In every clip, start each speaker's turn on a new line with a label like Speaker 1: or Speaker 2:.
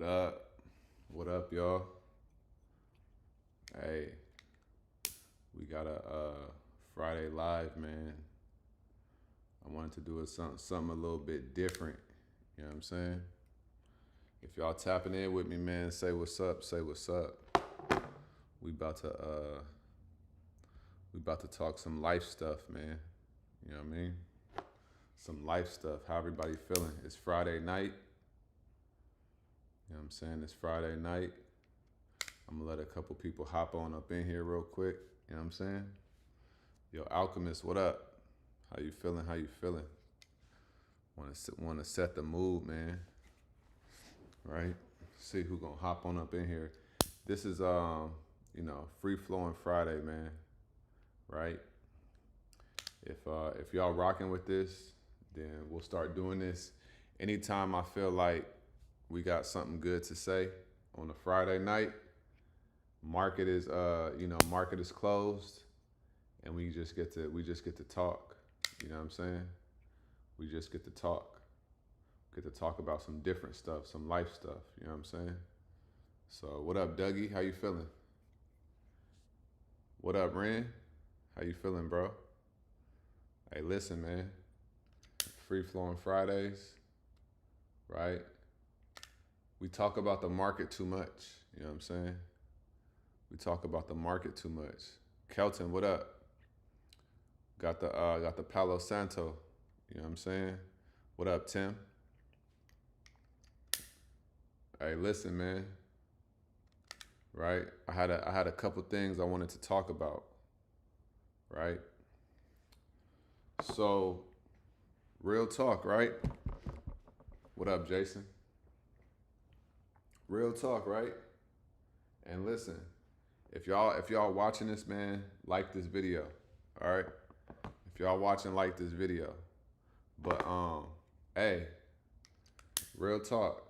Speaker 1: up? What up, y'all? Hey, we got a Friday live, man. I wanted to do something a little bit different. You know what I'm saying? If y'all tapping in with me, man, say what's up. Say what's up. We about to talk some life stuff, man. You know what I mean? Some life stuff. How everybody feeling? It's Friday night. You know what I'm saying? It's Friday night. I'm gonna let a couple people hop on up in here real quick. You know what I'm saying? Yo, Alchemist, what up? How you feeling? How you feeling? Want to set the mood, man. Right? See who gonna hop on up in here. This is free flowing Friday, man. Right? If y'all rocking with this, then we'll start doing this. Anytime I feel like we got something good to say on a Friday night, market is closed, and we just get to talk. You know what I'm saying? We just get to talk. Get to talk about some different stuff, some life stuff. You know what I'm saying? So what up, Dougie? How you feeling? What up, Ren? How you feeling, bro? Hey, listen, man. Free flowing Fridays, right? We talk about the market too much. You know what I'm saying? We talk about the market too much. Kelton, what up? Got the Palo Santo. You know what I'm saying? What up, Tim? Hey, listen, man. Right? I had a couple things I wanted to talk about. Right? So, real talk, right? What up, Jason? Real talk, right? And listen, if y'all watching this, man, like this video. All right? If y'all watching, like this video. But hey, real talk.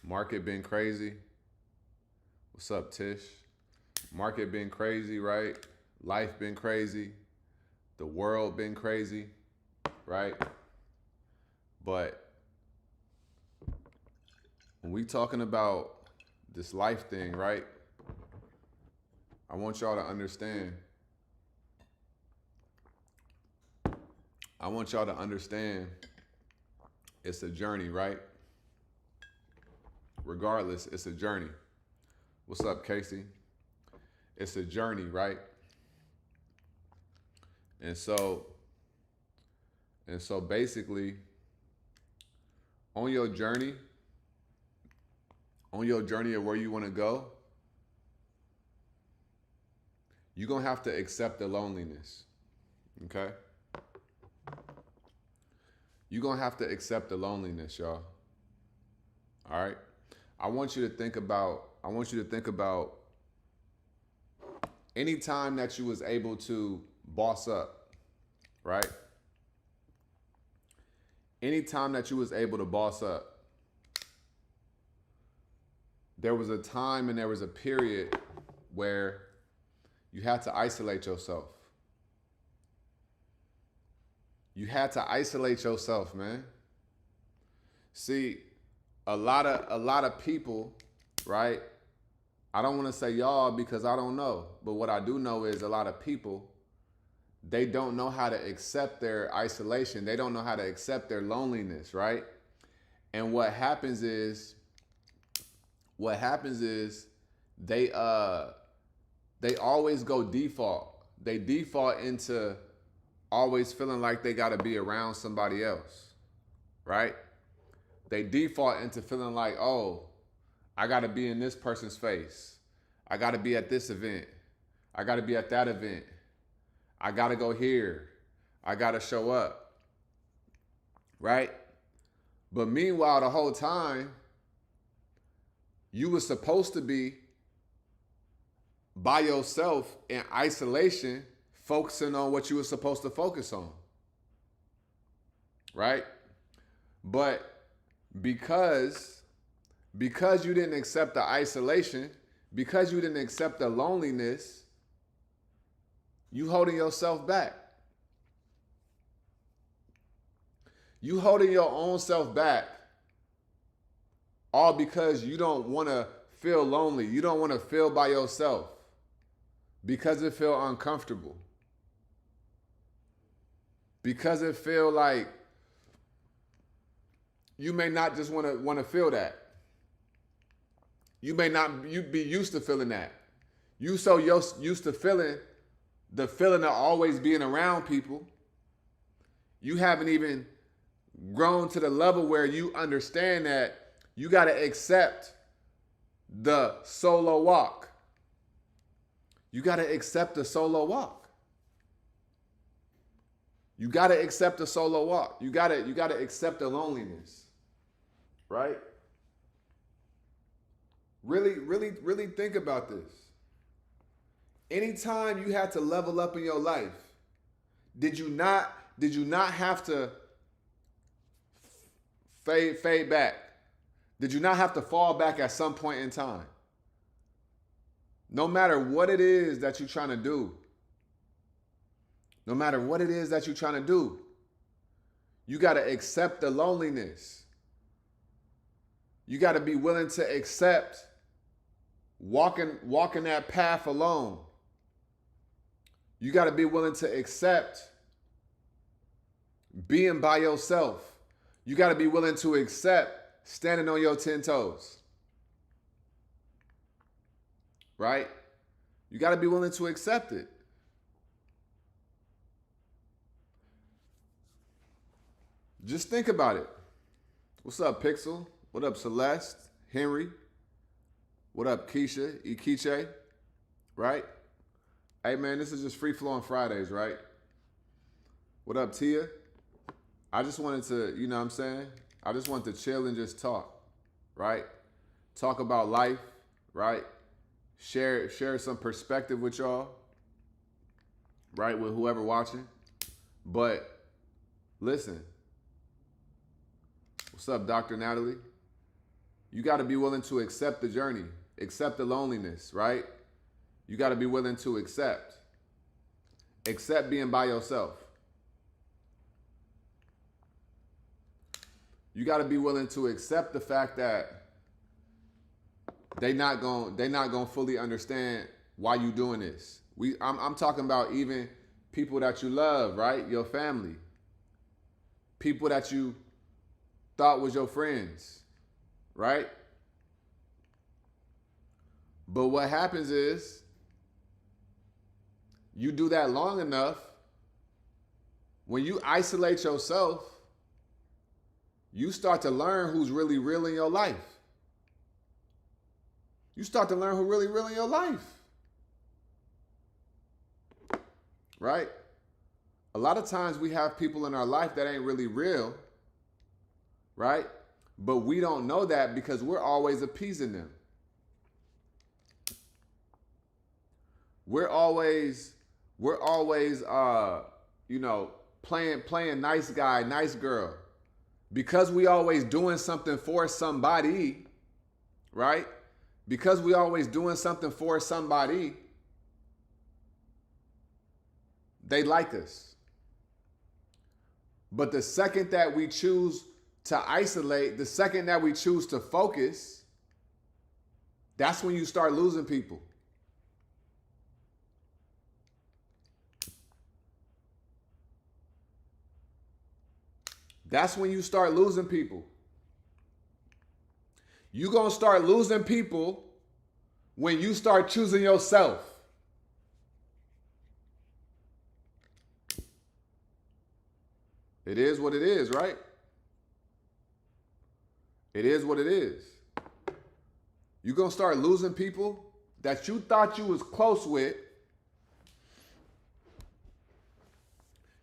Speaker 1: Market been crazy. What's up, Tish? Market been crazy, right? Life been crazy. The world been crazy, right? But when we talking about this life thing, right? I want y'all to understand. It's a journey, right? Regardless, it's a journey. What's up, Casey? It's a journey, right? And so basically, on your journey of where you want to go, you're going to have to accept the loneliness, okay? You're going to have to accept the loneliness, y'all. All right? I want you to think about any time that you was able to boss up, right? Anytime that you was able to boss up, there was a time and there was a period where you had to isolate yourself. You had to isolate yourself, man. See, a lot of people, right? I don't want to say y'all because I don't know, but what I do know is a lot of people, they don't know how to accept their isolation. They don't know how to accept their loneliness, right? And what happens is they always go default. They default into always feeling like they got to be around somebody else, right? They default into feeling like, oh, I got to be in this person's face. I got to be at this event. I got to be at that event. I got to go here. I got to show up, right? But meanwhile, the whole time, you were supposed to be by yourself in isolation, focusing on what you were supposed to focus on, right? But because you didn't accept the isolation, because you didn't accept the loneliness, you holding yourself back. You holding your own self back All because you don't want to feel lonely. You don't want to feel by yourself because it feel uncomfortable. Because it feel like you may not just want to feel that. You may not be used to feeling that. You so used to feeling the feeling of always being around people. You haven't even grown to the level where you understand that you got to accept the solo walk. You got to accept the solo walk. You got to accept the solo walk. You got to accept the loneliness. Right? Really think about this. Anytime you had to level up in your life, did you not have to fade back? Did you not have to fall back at some point in time? No matter what it is that you're trying to do, you got to accept the loneliness. You got to be willing to accept walking that path alone. You got to be willing to accept being by yourself. You got to be willing to accept standing on your 10 toes. Right? You got to be willing to accept it. Just think about it. What's up, Pixel? What up, Celeste? Henry? What up, Keisha? Ikiche? Right? Hey, man, this is just Free Flowing Fridays, right? What up, Tia? I just wanted to, you know what I'm saying? I just wanted to chill and just talk, right? Talk about life, right? Share some perspective with y'all, right? With whoever watching. But listen, what's up, Dr. Natalie? You got to be willing to accept the journey, accept the loneliness, right? You got to be willing to accept being by yourself. You got to be willing to accept the fact that they not gonna fully understand why you doing this. I'm talking about even people that you love, right? Your family, people that you thought was your friends, right? But what happens is you do that long enough, when you isolate yourself, you start to learn who's really real in your life. You start to learn who really real in your life. Right? A lot of times we have people in our life that ain't really real, right? But we don't know that because we're always appeasing them. We're always playing nice guy, nice girl. Because we always doing something for somebody, right? Because we always doing something for somebody, they like us. But the second that we choose to isolate, the second that we choose to focus, that's when you start losing people. That's when you start losing people. You're going to start losing people when you start choosing yourself. It is what it is, right? It is what it is. You're going to start losing people that you thought you was close with.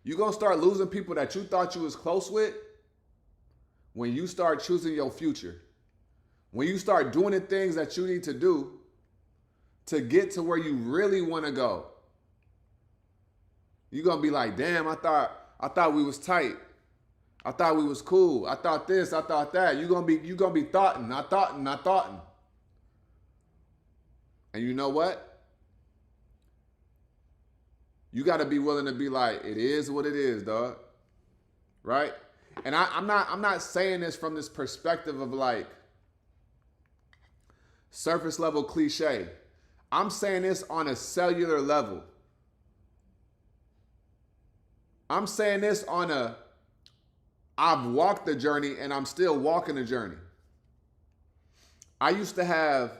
Speaker 1: You're going to start losing people that you thought you was close with when you start choosing your future. When you start doing the things that you need to do to get to where you really want to go. You're going to be like, damn, I thought we was tight. I thought we was cool. I thought this, I thought that. You're going to be thoughtin', I thoughtin'. And you know what? You got to be willing to be like, it is what it is, dog. Right? And I'm not saying this from this perspective of like, surface level cliche. I'm saying this on a cellular level. I'm saying this on a, I've walked the journey and I'm still walking the journey. I used to have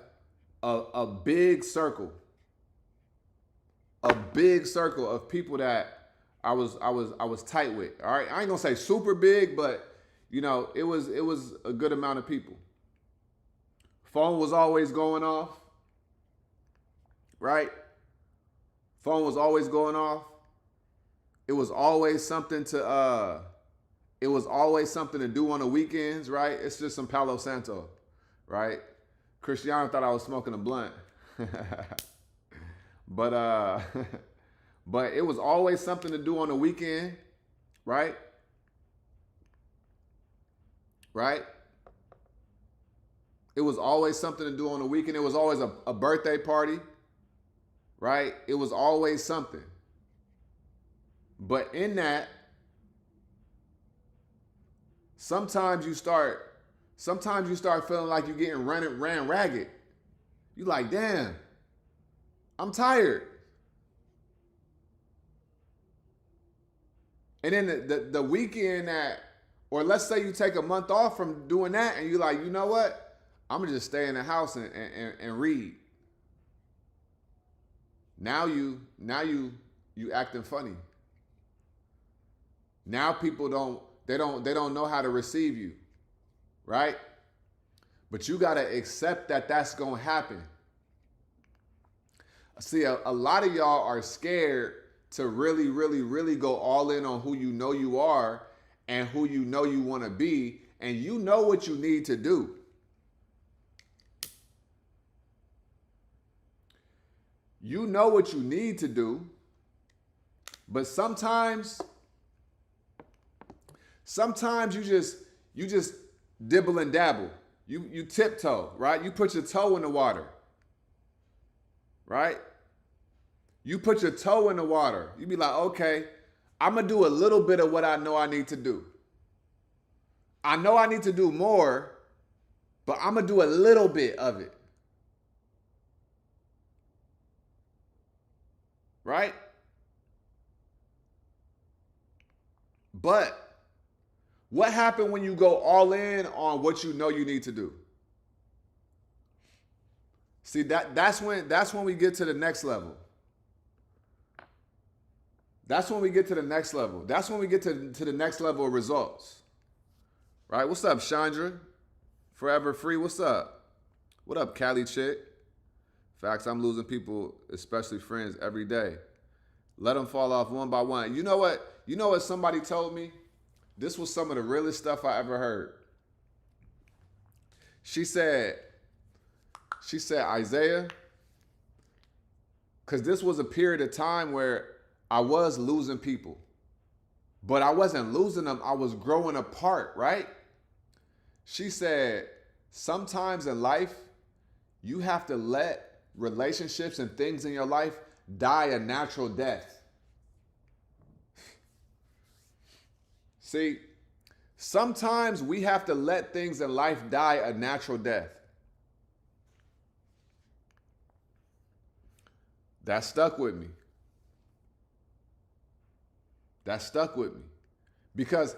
Speaker 1: a big circle of people that I was tight with. All right, I ain't gonna say super big, but you know, it was a good amount of people. Phone was always going off, right? Phone was always going off. It was always something to do on the weekends, right? It's just some Palo Santo, right? Cristiano thought I was smoking a blunt. but but it was always something to do on the weekend, right? Right? It was always something to do on the weekend. It was always a birthday party, right? It was always something. But in that, sometimes you start feeling like you're getting ran ragged. You like, damn, I'm tired. And then the weekend or let's say you take a month off from doing that and you're like, you know what? I'm gonna just stay in the house and read. Now you acting funny. Now people don't know how to receive you, right? But you got to accept that that's going to happen. See, a lot of y'all are scared to really, really, really go all in on who you know you are and who you know you want to be, and you know what you need to do. You know what you need to do, but sometimes you just dibble and dabble. You tiptoe, right? You put your toe in the water, right? You put your toe in the water. You be like, okay, I'm going to do a little bit of what I know I need to do. I know I need to do more, but I'm going to do a little bit of it. Right? But what happened when you go all in on what you know you need to do? See, that's when we get to the next level. That's when we get to the next level. That's when we get to the next level of results. Right? What's up, Chandra? Forever Free, what's up? What up, Cali chick? Facts, I'm losing people, especially friends, every day. Let them fall off one by one. You know what? You know what somebody told me? This was some of the realest stuff I ever heard. She said, Isiah, because this was a period of time where I was losing people. But I wasn't losing them. I was growing apart, right? She said, sometimes in life, you have to let relationships and things in your life die a natural death. See, sometimes we have to let things in life die a natural death. That stuck with me. That stuck with me. Because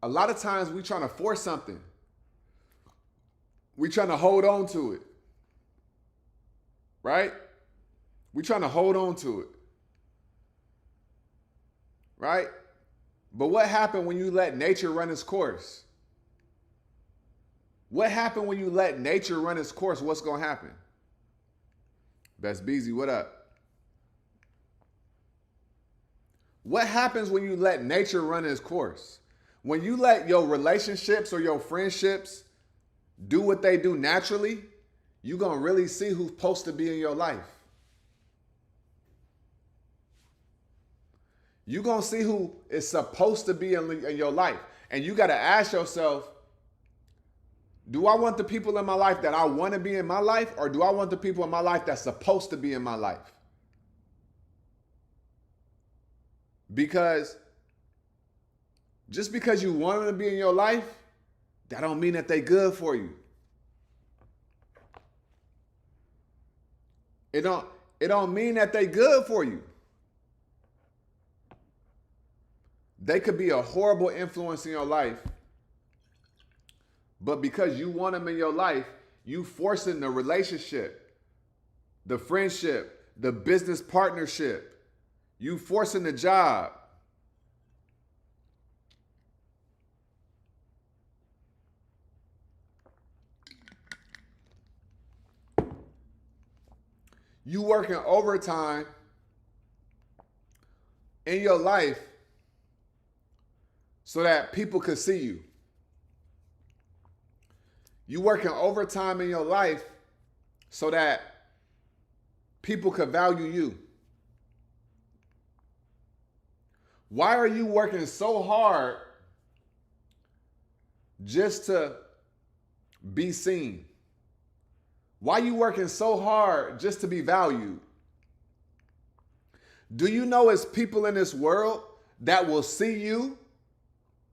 Speaker 1: a lot of times we trying to force something. We trying to hold on to it. Right? We trying to hold on to it. Right? But what happened when you let nature run its course? What happened when you let nature run its course? What's going to happen? Best Beezy, what up? What happens when you let nature run its course? When you let your relationships or your friendships do what they do naturally, you're going to really see who's supposed to be in your life. You're going to see who is supposed to be in your life. And you got to ask yourself, do I want the people in my life that I want to be in my life, or do I want the people in my life that's supposed to be in my life? Because just because you want them to be in your life, that don't mean that they good for you. It don't it don't mean that they good for you. They could be a horrible influence in your life, but because you want them in your life, you forcing the relationship, the friendship, the business partnership. You forcing the job. You working overtime in your life so that people could see you. You working overtime in your life so that people could value you. Why are you working so hard just to be seen? Why are you working so hard just to be valued? Do you know it's people in this world that will see you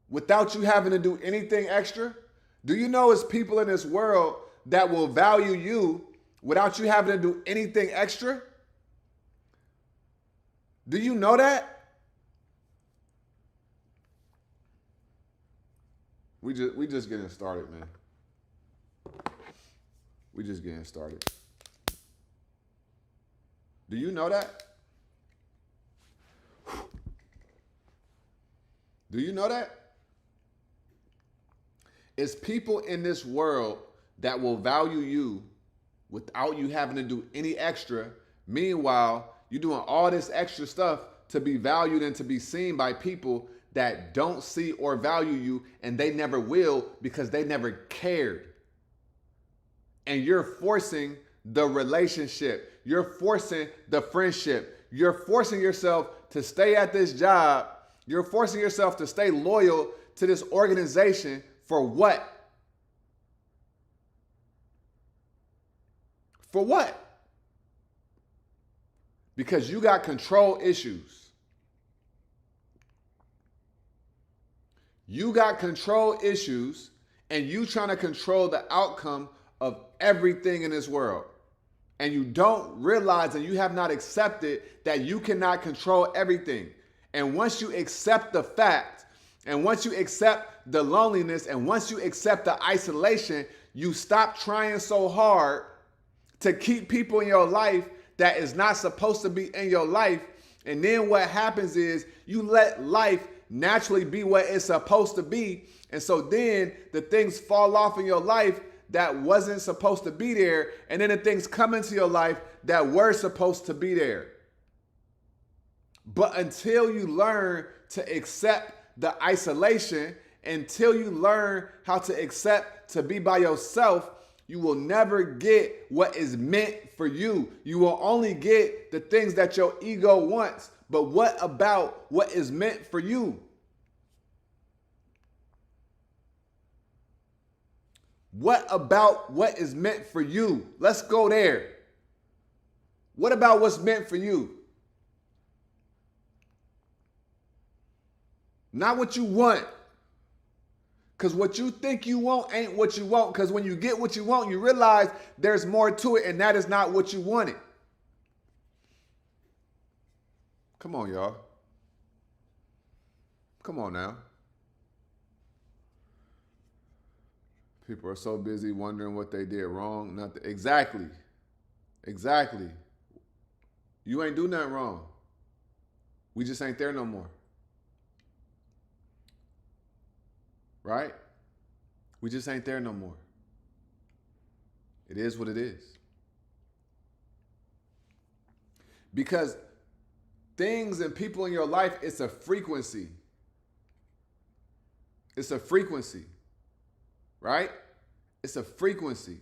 Speaker 1: without you having to do anything extra? Do you know it's people in this world that will value you without you having to do anything extra? Do you know that? We just getting started, man. We just getting started. Do you know that? Do you know that? It's people in this world that will value you without you having to do any extra. Meanwhile, you're doing all this extra stuff to be valued and to be seen by people that don't see or value you, and they never will because they never cared. And you're forcing the relationship. You're forcing the friendship. You're forcing yourself to stay at this job. You're forcing yourself to stay loyal to this organization for what? For what? Because you got control issues. You got control issues, and you trying to control the outcome of everything in this world. And you don't realize, and you have not accepted that you cannot control everything. And once you accept the fact, and once you accept the loneliness, and once you accept the isolation, you stop trying so hard to keep people in your life that is not supposed to be in your life. And then what happens is you let life naturally be what it's supposed to be. And so then the things fall off in your life that wasn't supposed to be there. And then the things come into your life that were supposed to be there. But until you learn to accept the isolation, until you learn how to accept to be by yourself, you will never get what is meant for you. You will only get the things that your ego wants. But what about what is meant for you? What about what is meant for you? Let's go there. What about what's meant for you? Not what you want. Because what you think you want ain't what you want. Because when you get what you want, you realize there's more to it, and that is not what you wanted. Come on, y'all. Come on now. People are so busy wondering what they did wrong. Nothing. Exactly. Exactly. You ain't do nothing wrong. We just ain't there no more. Right? We just ain't there no more. It is what it is. Because things and people in your life, it's a frequency. It's a frequency. Right? It's a frequency.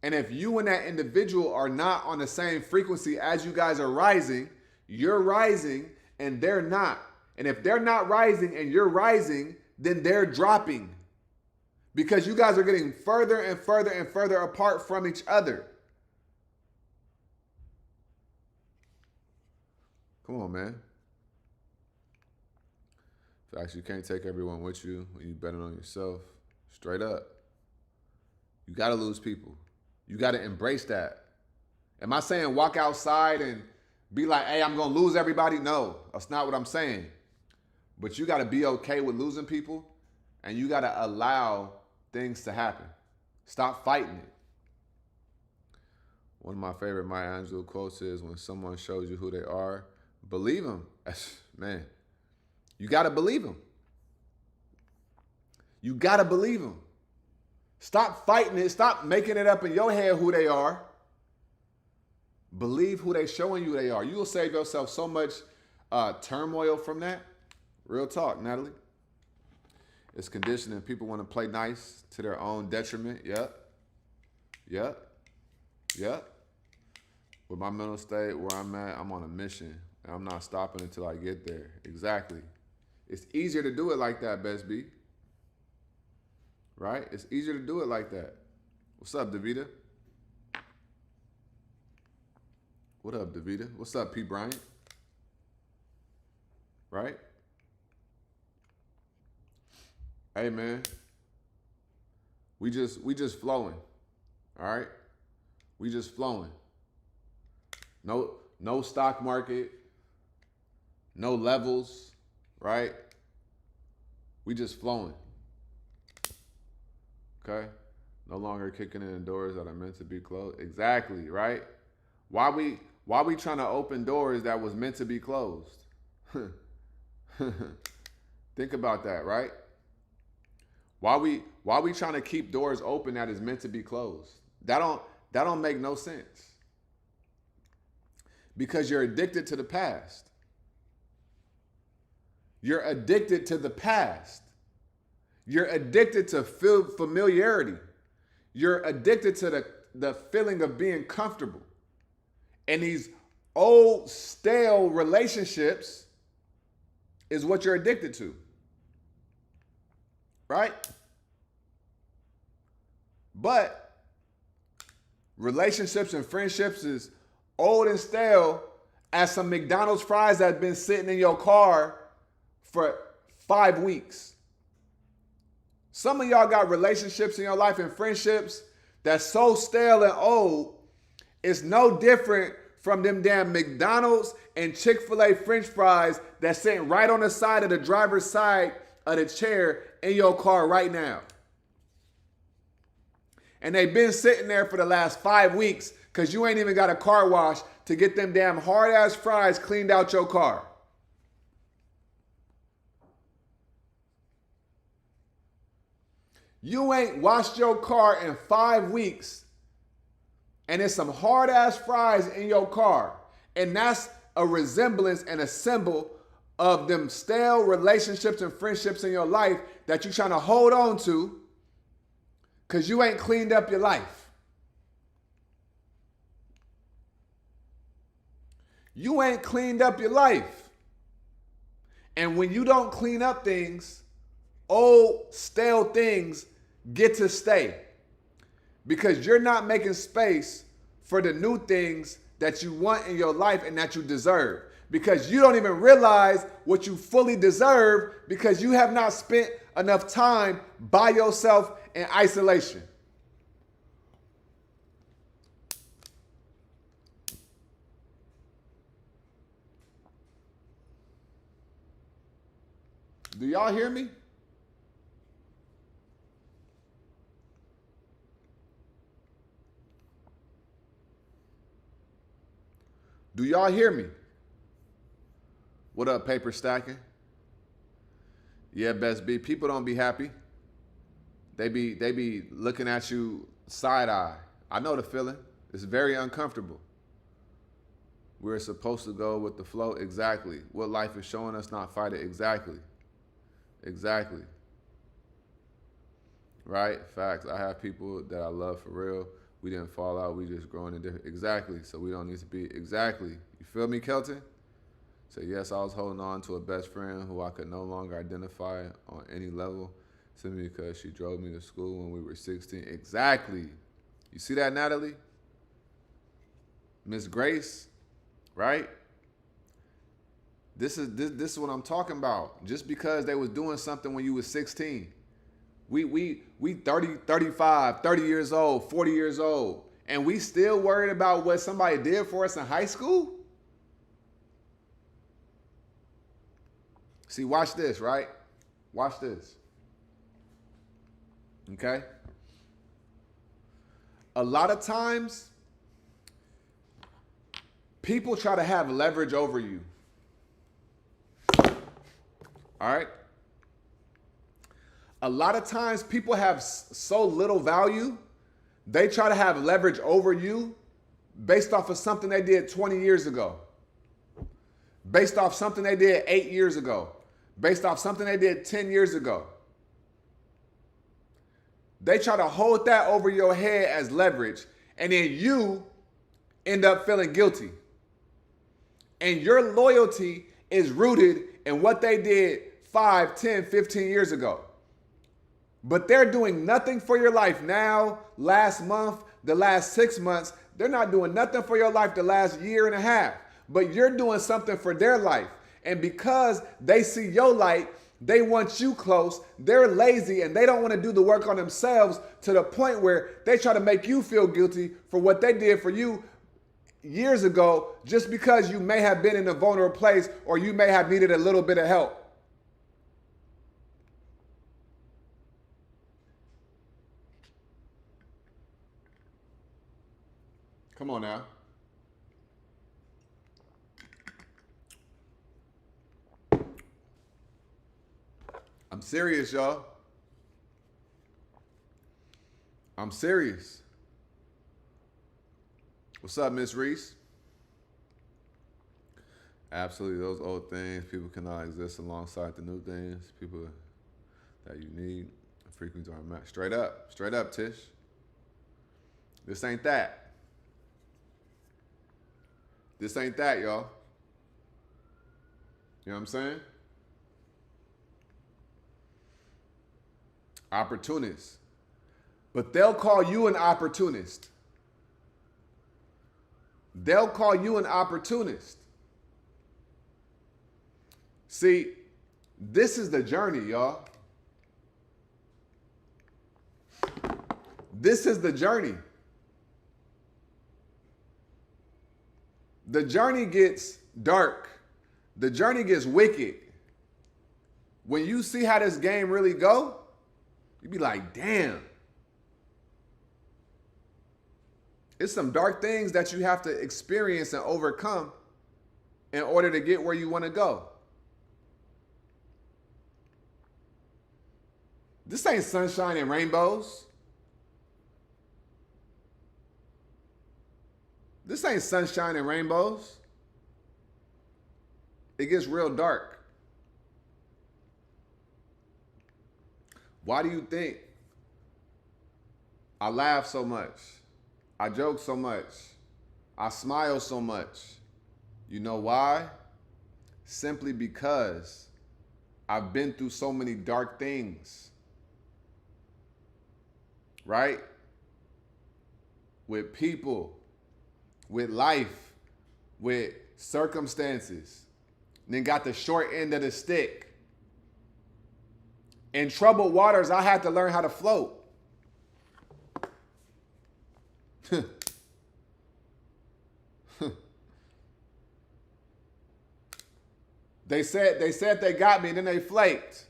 Speaker 1: And if you and that individual are not on the same frequency as you guys are rising, you're rising and they're not. And if they're not rising and you're rising, then they're dropping. Because you guys are getting further and further and further apart from each other. Come on, man. Facts, you can't take everyone with you when you betting on yourself. Straight up. You got to lose people. You got to embrace that. Am I saying walk outside and be like, hey, I'm going to lose everybody? No, that's not what I'm saying. But you got to be okay with losing people, and you got to allow things to happen. Stop fighting it. One of my favorite Maya Angelou quotes is, when someone shows you who they are, believe them. Man, you got to believe them. You got to believe them. Stop fighting it. Stop making it up in your head who they are. Believe who they showing you they are. You will save yourself so much turmoil from that. Real talk, Natalie. It's conditioning. People want to play nice to their own detriment. Yep. With my mental state, where I'm at, I'm on a mission. And I'm not stopping until I get there. Exactly. It's easier to do it like that, Best B. Right? It's easier to do it like that. What's up, Davita? What up, Davita? What's up, P. Bryant? Right? Hey, man. We just flowing. All right? We just flowing. No stock market. No levels. Right? We just flowing. Okay? No longer kicking in doors that are meant to be closed. Exactly, right? Why we trying to open doors that was meant to be closed? Think about that, right? Why we trying to keep doors open that is meant to be closed? That don't make no sense. Because you're addicted to the past. You're addicted to the past. You're addicted to familiarity. You're addicted to the feeling of being comfortable. And these old, stale relationships is what you're addicted to. Right? But relationships and friendships is old and stale as some McDonald's fries that have been sitting in your car for 5 weeks. Some of y'all got relationships in your life and friendships that's so stale and old, it's no different from them damn McDonald's and Chick-fil-A French fries that's sitting right on the side of the driver's side of the chair in your car right now. And they've been sitting there for the last 5 weeks because you ain't even got a car wash to get them damn hard-ass fries cleaned out your car. You ain't washed your car in 5 weeks, and there's some hard-ass fries in your car. And that's a resemblance and a symbol of them stale relationships and friendships in your life that you're trying to hold on to because you ain't cleaned up your life. You ain't cleaned up your life. And when you don't clean up things, old, stale things get to stay because you're not making space for the new things that you want in your life and that you deserve, because you don't even realize what you fully deserve because you have not spent enough time by yourself in isolation. Do y'all hear me? Do y'all hear me? What up, paper stacking? Yeah, Best B. People don't be happy. They be looking at you side eye. I know the feeling. It's very uncomfortable. We're supposed to go with the flow. Exactly. What life is showing us, not fight it. Exactly. Right? Facts. I have people that I love for real. We didn't fall out. We just growing in different. Exactly. So we don't need to be. Exactly. You feel me, Kelton? So yes, I was holding on to a best friend who I could no longer identify on any level simply because she drove me to school when we were 16. Exactly. You see that, Natalie? Miss Grace, right? This is what I'm talking about. Just because they was doing something when you was 16. We 30, 35, 30 years old, 40 years old, and we still worried about what somebody did for us in high school? See, watch this, right? Watch this. Okay? A lot of times, people try to have leverage over you. All right? A lot of times, people have so little value, they try to have leverage over you based off of something they did 20 years ago, based off something they did 8 years ago, based off something they did 10 years ago. They try to hold that over your head as leverage, and then you end up feeling guilty. And your loyalty is rooted in what they did 5, 10, 15 years ago. But they're doing nothing for your life now, last month, the last 6 months. They're not doing nothing for your life the last year and a half. But you're doing something for their life. And because they see your light, they want you close. They're lazy and they don't want to do the work on themselves to the point where they try to make you feel guilty for what they did for you years ago just because you may have been in a vulnerable place or you may have needed a little bit of help. Come on now. I'm serious, y'all. I'm serious. What's up, Miss Reese? Absolutely, those old things, people cannot exist alongside the new things. People that you need, frequencies aren't matched. Straight up, Tish. This ain't that. This ain't that, y'all. You know what I'm saying? Opportunists. But they'll call you an opportunist. They'll call you an opportunist. See, this is the journey, y'all. This is the journey. The journey gets dark. The journey gets wicked. When you see how this game really go, you be like, damn. It's some dark things that you have to experience and overcome in order to get where you want to go. This ain't sunshine and rainbows. This ain't sunshine and rainbows. It gets real dark. Why do you think I laugh so much? I joke so much. I smile so much. You know why? Simply because I've been through so many dark things. Right? With people, with life, with circumstances. And then got the short end of the stick. In troubled waters, I had to learn how to float. They said they got me, and then they flaked.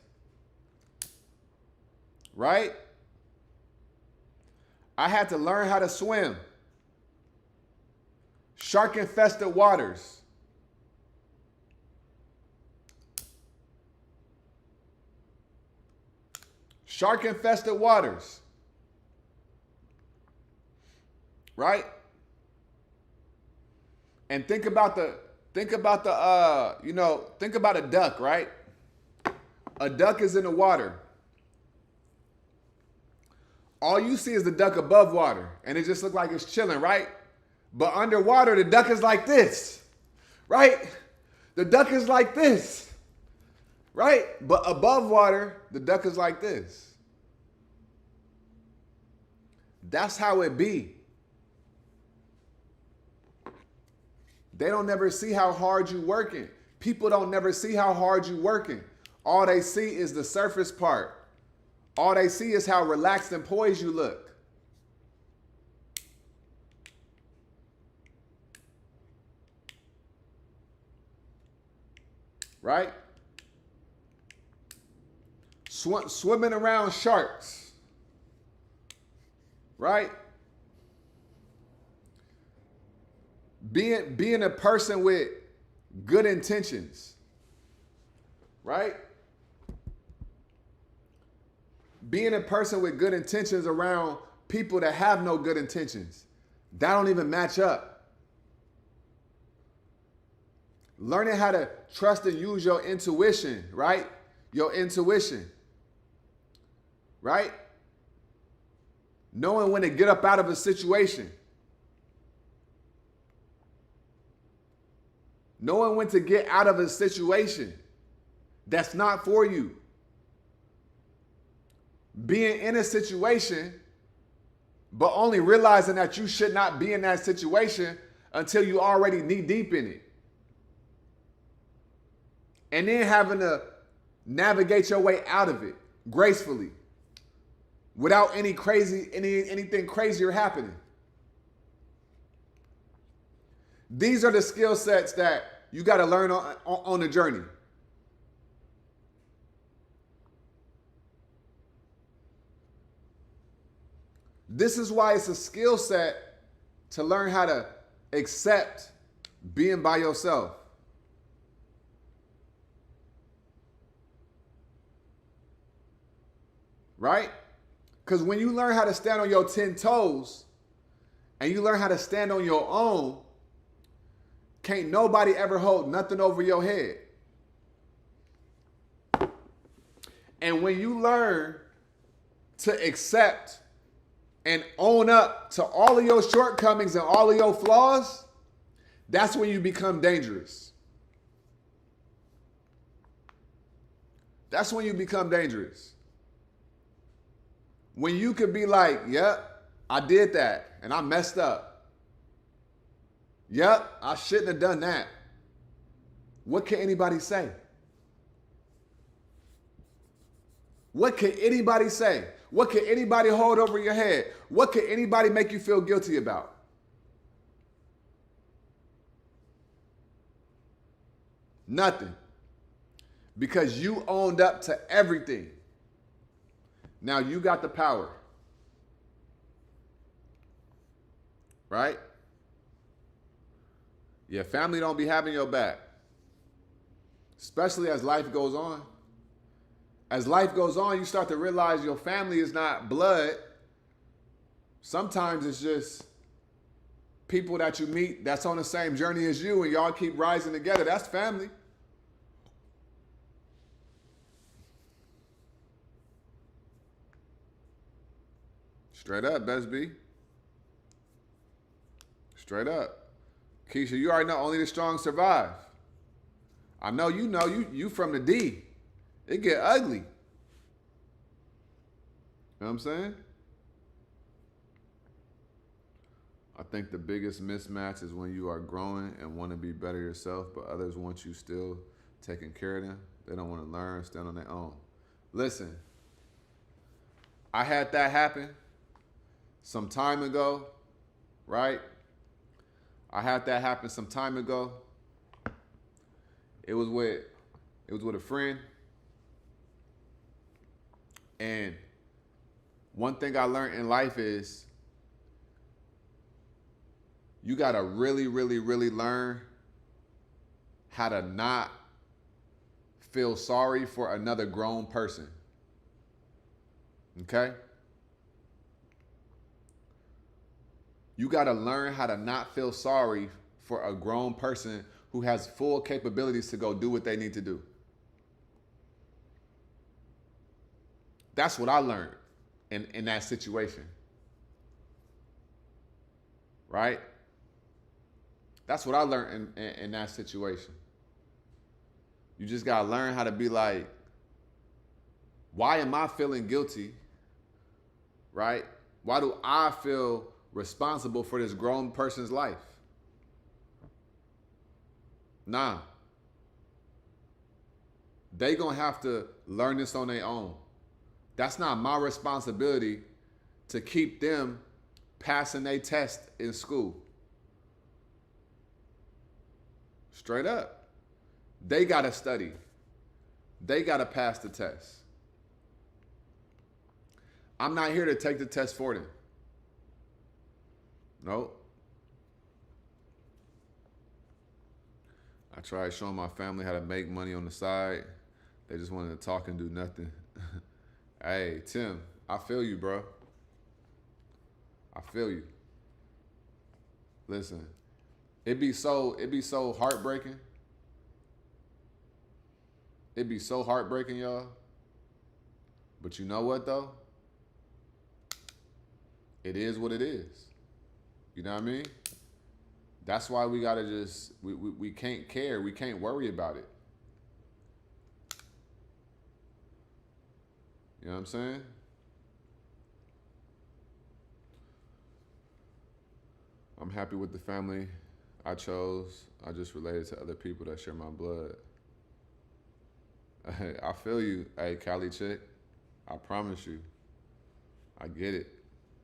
Speaker 1: Right? I had to learn how to swim. Shark-infested waters. Shark-infested waters. Right? And think about a duck, right? A duck is in the water. All you see is the duck above water, and it just looks like it's chilling, right? But underwater, the duck is like this, right? The duck is like this, right? But above water, the duck is like this. That's how it be. They don't never see how hard you working. People don't never see how hard you working. All they see is the surface part. All they see is how relaxed and poised you look. right? Swimming around sharks, right? Being a person with good intentions, right? Being a person with good intentions around people that have no good intentions. That don't even match up. Learning how to trust and use your intuition, right? Your intuition, right? Knowing when to get up out of a situation. Knowing when to get out of a situation that's not for you. Being in a situation, but only realizing that you should not be in that situation until you already knee deep in it. And then having to navigate your way out of it gracefully without anything crazier happening. These are the skill sets that you got to learn on the journey. This is why it's a skill set to learn how to accept being by yourself. Right? Because when you learn how to stand on your 10 toes and you learn how to stand on your own, can't nobody ever hold nothing over your head. And when you learn to accept and own up to all of your shortcomings and all of your flaws, that's when you become dangerous. That's when you become dangerous. When you could be like, yep, I did that and I messed up. Yep, I shouldn't have done that. What can anybody say? What can anybody say? What can anybody hold over your head? What can anybody make you feel guilty about? Nothing. Because you owned up to everything. Now you got the power. Right? Your family don't be having your back. Especially as life goes on. As life goes on, you start to realize your family is not blood. Sometimes it's just people that you meet that's on the same journey as you and y'all keep rising together. That's family. Straight up, Best B. Straight up. Keisha, you already know only the strong survive. I know you from the D. It get ugly. You know what I'm saying? I think the biggest mismatch is when you are growing and want to be better yourself, but others want you still taking care of them. They don't want to learn, stand on their own. Listen, I had that happen some time ago, right? I had that happen some time ago. It was with a friend. And one thing I learned in life is you gotta really, really, really learn how to not feel sorry for another grown person. Okay? You gotta learn how to not feel sorry for a grown person who has full capabilities to go do what they need to do. That's what I learned in that situation. Right? That's what I learned in that situation. You just gotta learn how to be like, why am I feeling guilty? Right? Why do I feel responsible for this grown person's life? Nah. They gonna have to learn this on their own. That's not my responsibility to keep them passing their test in school. Straight up. They got to study. They got to pass the test. I'm not here to take the test for them. Nope. I tried showing my family how to make money on the side. They just wanted to talk and do nothing. Hey, Tim, I feel you, bro. I feel you. Listen, it'd be so heartbreaking. It'd be so heartbreaking, y'all. But you know what though? It is what it is. You know what I mean? That's why we gotta just we can't care. We can't worry about it. You know what I'm saying? I'm happy with the family I chose. I just related to other people that share my blood. I feel you, hey Cali chick. I promise you. I get it.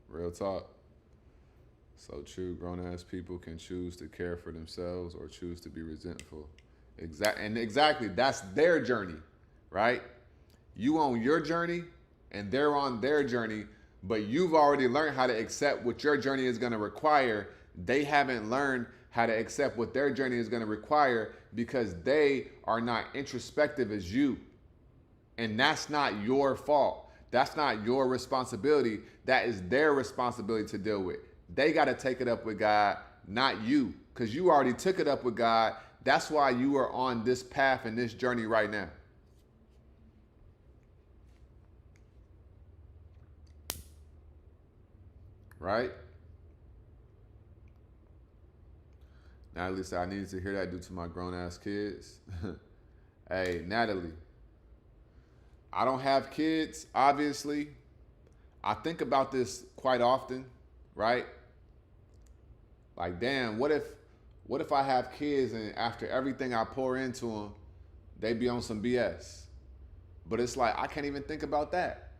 Speaker 1: Real talk. So true. Grown-ass people can choose to care for themselves or choose to be resentful. Exactly, that's their journey, right? You on your journey and they're on their journey, but you've already learned how to accept what your journey is going to require. They haven't learned how to accept what their journey is going to require because they are not introspective as you. And that's not your fault. That's not your responsibility. That is their responsibility to deal with. They got to take it up with God, not you, because you already took it up with God. That's why you are on this path and this journey right now. Right? Natalie said, I needed to hear that due to my grown-ass kids. Hey, Natalie, I don't have kids, obviously. I think about this quite often, right? Like, damn, what if I have kids and after everything I pour into them, they be on some BS? But it's like, I can't even think about that,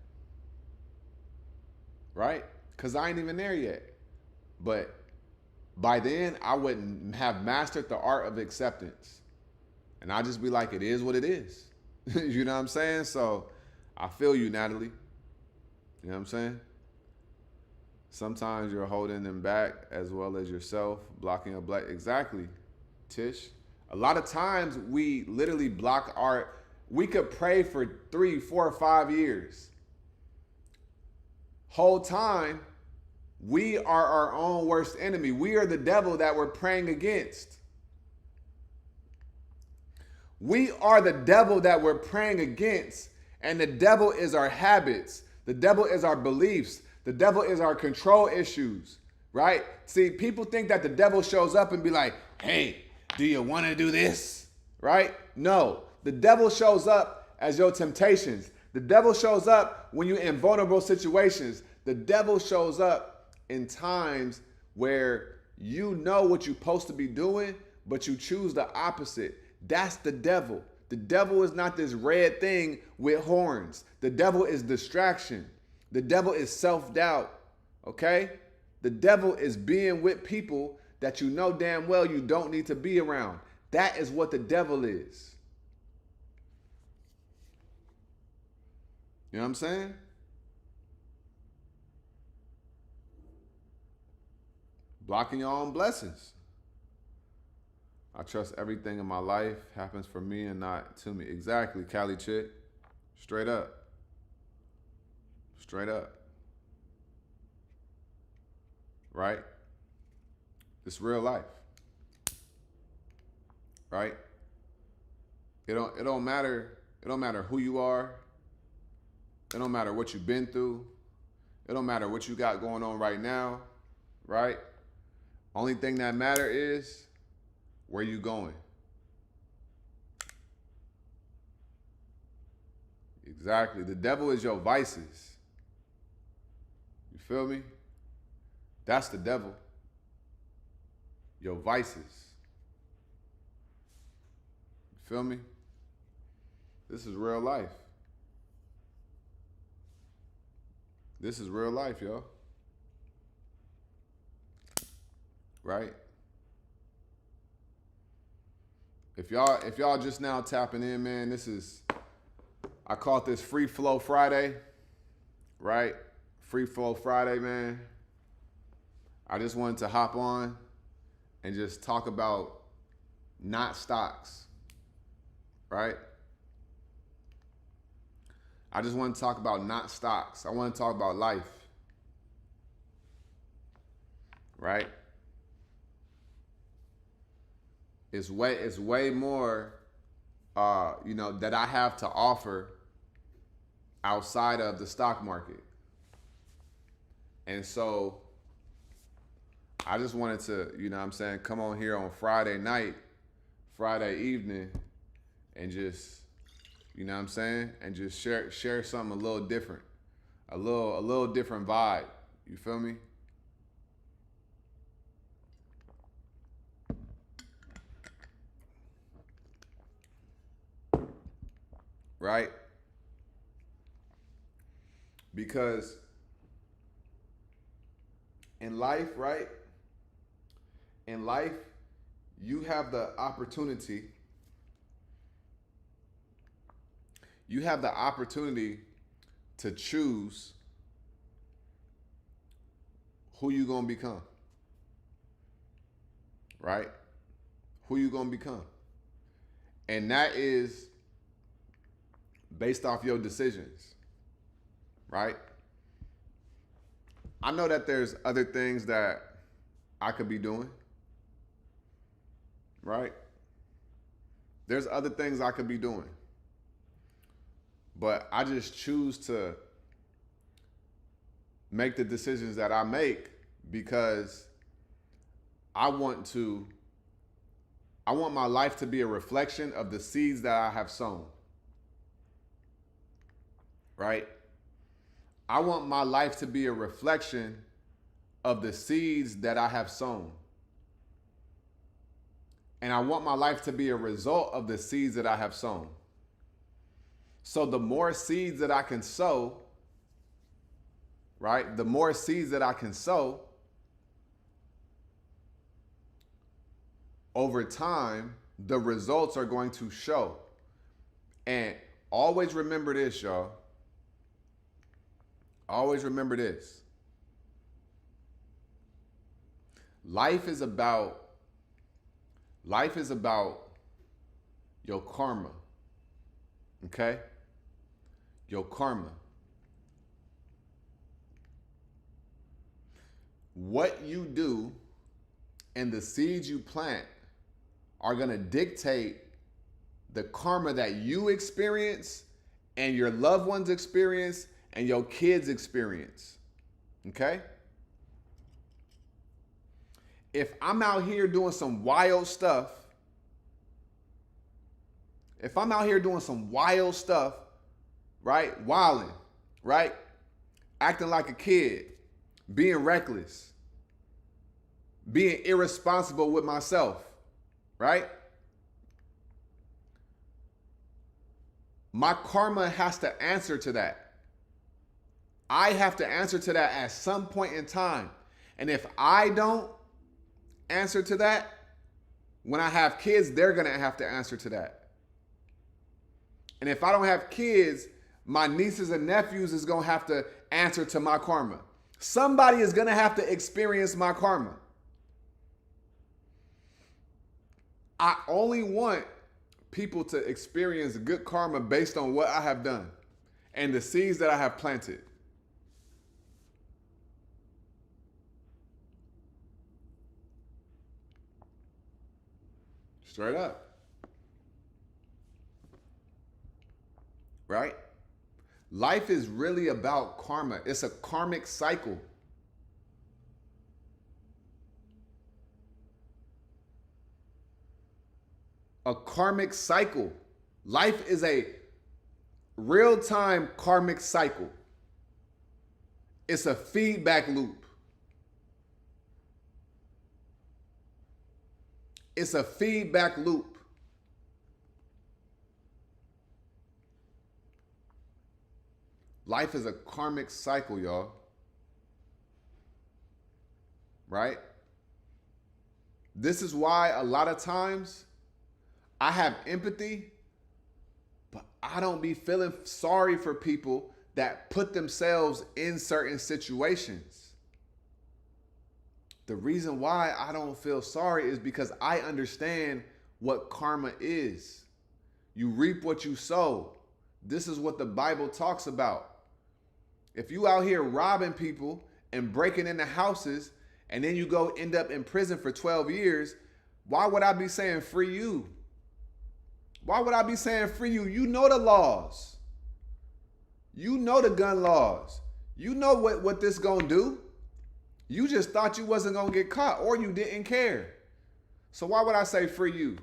Speaker 1: right? Because I ain't even there yet. But by then, I wouldn't have mastered the art of acceptance. And I'll just be like, it is what it is. You know what I'm saying? So I feel you, Natalie. You know what I'm saying? Sometimes you're holding them back as well as yourself, blocking a black. Exactly, Tish. A lot of times we literally block we could pray for 3, 4, 5 years. Whole time, we are our own worst enemy. We are the devil that we're praying against. We are the devil that we're praying against, and the devil is our habits. The devil is our beliefs. The devil is our control issues, right? See, people think that the devil shows up and be like, hey, do you want to do this? Right? No, the devil shows up as your temptations. The devil shows up when you're in vulnerable situations. The devil shows up in times where you know what you're supposed to be doing, but you choose the opposite. That's the devil. The devil is not this red thing with horns. The devil is distraction. The devil is self-doubt, okay? The devil is being with people that you know damn well you don't need to be around. That is what the devil is. You know what I'm saying? Blocking your own blessings. I trust everything in my life happens for me and not to me. Exactly, Cali chick. Straight up. Straight up. Right? It's real life. Right? It don't matter who you are. It don't matter what you've been through. It don't matter what you got going on right now. Right? Only thing that matter is where you going. Exactly. The devil is your vices. You feel me? That's the devil. Your vices. You feel me? This is real life. This is real life, y'all. Right? If y'all just now tapping in, man, I caught this Free Flow Friday, right? Free Flow Friday, man. I just wanted to hop on and just talk about not stocks, right? I just want to talk about not stocks. I want to talk about life, right? It's way more, that I have to offer outside of the stock market. And so I just wanted to, come on here on Friday night, Friday evening, and just, and just share something a little different, a little different vibe. You feel me? Right? Because in life, right? In life, you have the opportunity. You have the opportunity to choose who you gonna become. Right? Who you gonna become. And that is based off your decisions. Right? I know that there's other things that I could be doing. Right? There's other things I could be doing. But I just choose to make the decisions that I make because I want my life to be a reflection of the seeds that I have sown. Right? I want my life to be a reflection of the seeds that I have sown. And I want my life to be a result of the seeds that I have sown. So the more seeds that I can sow, right? The more seeds that I can sow, over time, the results are going to show. And always remember this, y'all. Always remember this. Life is about your karma. Okay? Your karma. What you do and the seeds you plant are going to dictate the karma that you experience and your loved ones experience and your kids experience. Okay? If I'm out here doing some wild stuff, right? Wilding, right? Acting like a kid, being reckless, being irresponsible with myself, right? My karma has to answer to that. I have to answer to that at some point in time. And if I don't answer to that, when I have kids, they're going to have to answer to that. And if I don't have kids, my nieces and nephews is going to have to answer to my karma. Somebody is going to have to experience my karma. I only want people to experience good karma based on what I have done and the seeds that I have planted. Straight up. Right? Life is really about karma. It's a karmic cycle. A karmic cycle. Life is a real-time karmic cycle. It's a feedback loop. It's a feedback loop. Life is a karmic cycle, y'all. Right? This is why a lot of times I have empathy, but I don't be feeling sorry for people that put themselves in certain situations. The reason why I don't feel sorry is because I understand what karma is. You reap what you sow. This is what the Bible talks about. If you out here robbing people and breaking into houses and then you go end up in prison for 12 years, why would I be saying free you? Why would I be saying free you? You know the laws. You know the gun laws. You know what this gonna do. You just thought you wasn't gonna get caught or you didn't care. So why would I say free you?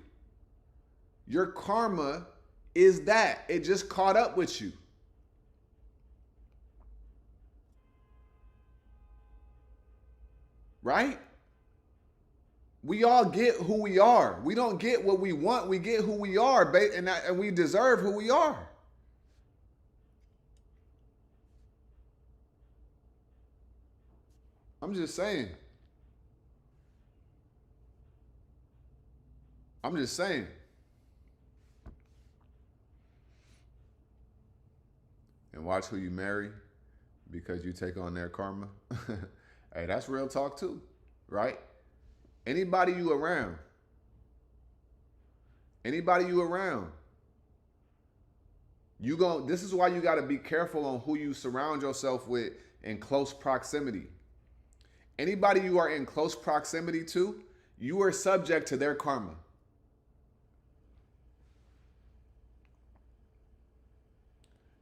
Speaker 1: Your karma is that. It just caught up with you. Right? We all get who we are. We don't get what we want. We get who we are, and we deserve who we are. I'm just saying. I'm just saying. And watch who you marry because you take on their karma. Hey, that's real talk too, right? Anybody you around, this is why you got to be careful on who you surround yourself with in close proximity. Anybody you are in close proximity to, you are subject to their karma.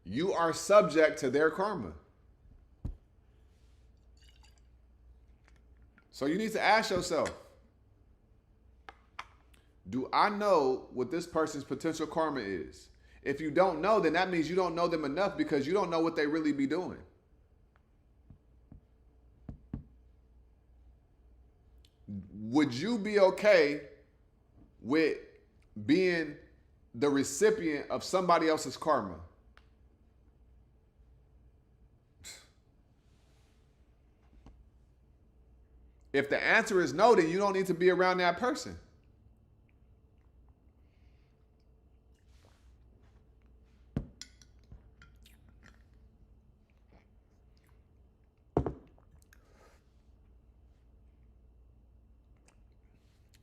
Speaker 1: You are subject to their karma. So you need to ask yourself, do I know what this person's potential karma is? If you don't know, then that means you don't know them enough because you don't know what they really be doing. Would you be okay with being the recipient of somebody else's karma? If the answer is no, then you don't need to be around that person.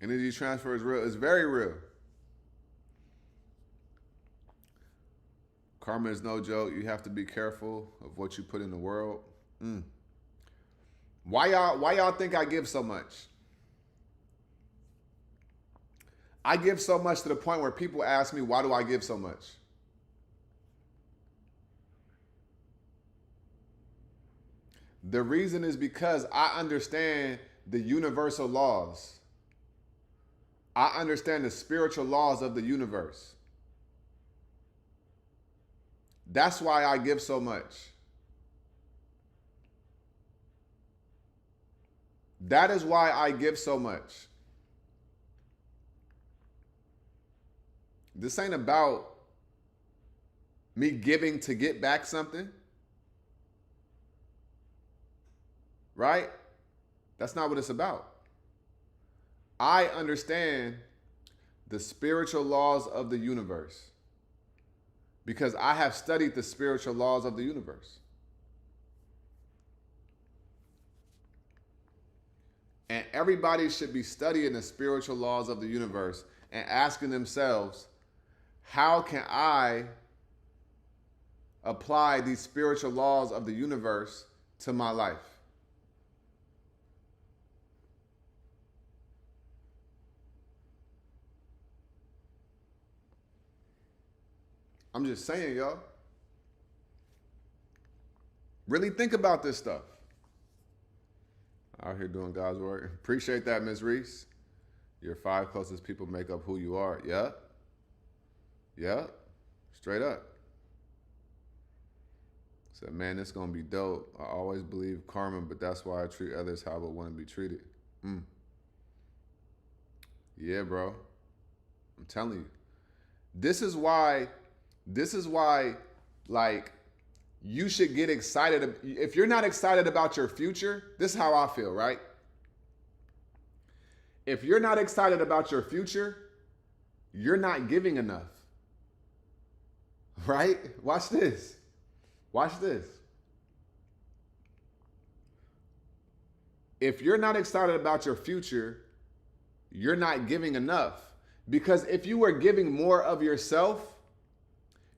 Speaker 1: Energy transfer is real. It's very real. Karma is no joke. You have to be careful of what you put in the world. Why y'all think I give so much? I give so much to the point where people ask me, why do I give so much? The reason is because I understand the universal laws. I understand the spiritual laws of the universe. That's why I give so much. That is why I give so much. This ain't about me giving to get back something. Right? That's not what it's about. I understand the spiritual laws of the universe because I have studied the spiritual laws of the universe. And everybody should be studying the spiritual laws of the universe and asking themselves, how can I apply these spiritual laws of the universe to my life? I'm just saying, y'all. Really think about this stuff. Out here doing God's work. Appreciate that, Ms. Reese. Your 5 closest people make up who you are. Yep. Yep. Straight up. Said, man, it's going to be dope. I always believe karma, but that's why I treat others how I would want to be treated. Yeah, bro. I'm telling you. This is why, like, you should get excited. If you're not excited about your future, this is how I feel, right? If you're not excited about your future, you're not giving enough. Right? Watch this. Watch this. If you're not excited about your future, you're not giving enough. Because if you were giving more of yourself,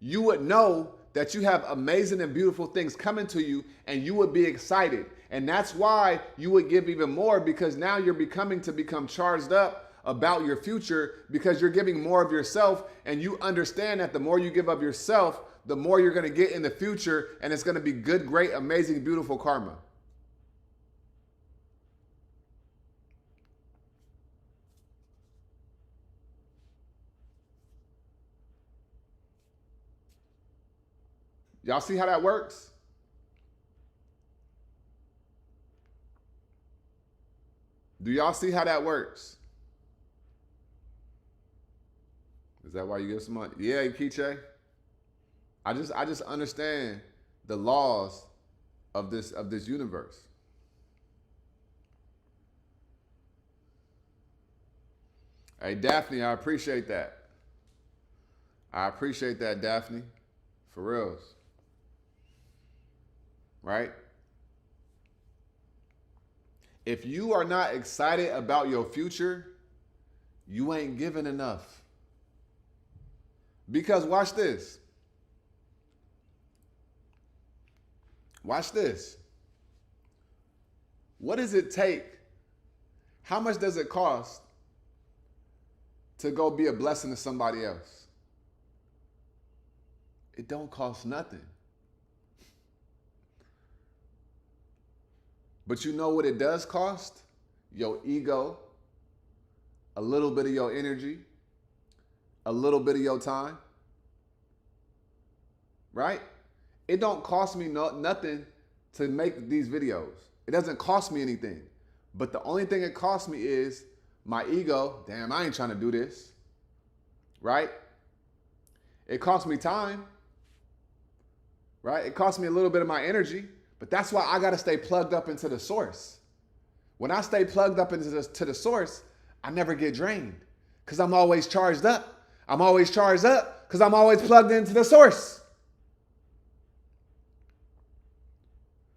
Speaker 1: you would know that you have amazing and beautiful things coming to you, and you would be excited. And that's why you would give even more, because now you're become charged up about your future, because you're giving more of yourself, and you understand that the more you give of yourself, the more you're going to get in the future, and it's going to be good, great, amazing, beautiful karma. Y'all see how that works? Do y'all see how that works? Is that why you give some money? Yeah, Kiche. I just understand the laws of this universe. Hey, Daphne, I appreciate that. I appreciate that, Daphne. For reals. Right? If you are not excited about your future, you ain't giving enough. Because watch this. Watch this. What does it take? How much does it cost to go be a blessing to somebody else? It don't cost nothing. But you know what it does cost? Your ego, a little bit of your energy, a little bit of your time. Right? It don't cost me nothing to make these videos. It doesn't cost me anything. But the only thing it costs me is my ego. Damn, I ain't trying to do this. Right? It costs me time. Right? It costs me a little bit of my energy. But that's why I got to stay plugged up into the source. When I stay plugged up into the source, I never get drained because I'm always charged up. I'm always charged up because I'm always plugged into the source.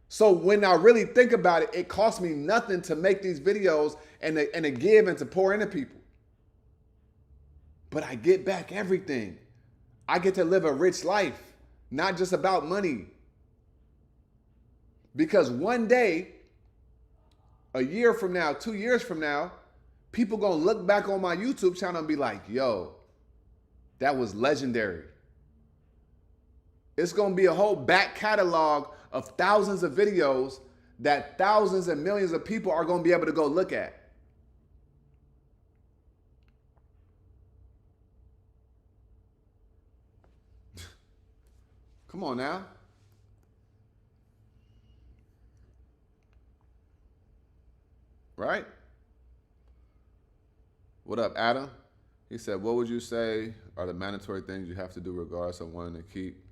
Speaker 1: So when I really think about it, it costs me nothing to make these videos and to give and to pour into people. But I get back everything. I get to live a rich life, not just about money. Because one day, a year from now, 2 years from now, people gonna look back on my YouTube channel and be like, yo, that was legendary. It's gonna be a whole back catalog of thousands of videos that thousands and millions of people are gonna be able to go look at. Come on now. Right? What up, Adam? He said, what would you say are the mandatory things you have to do regardless of wanting to keep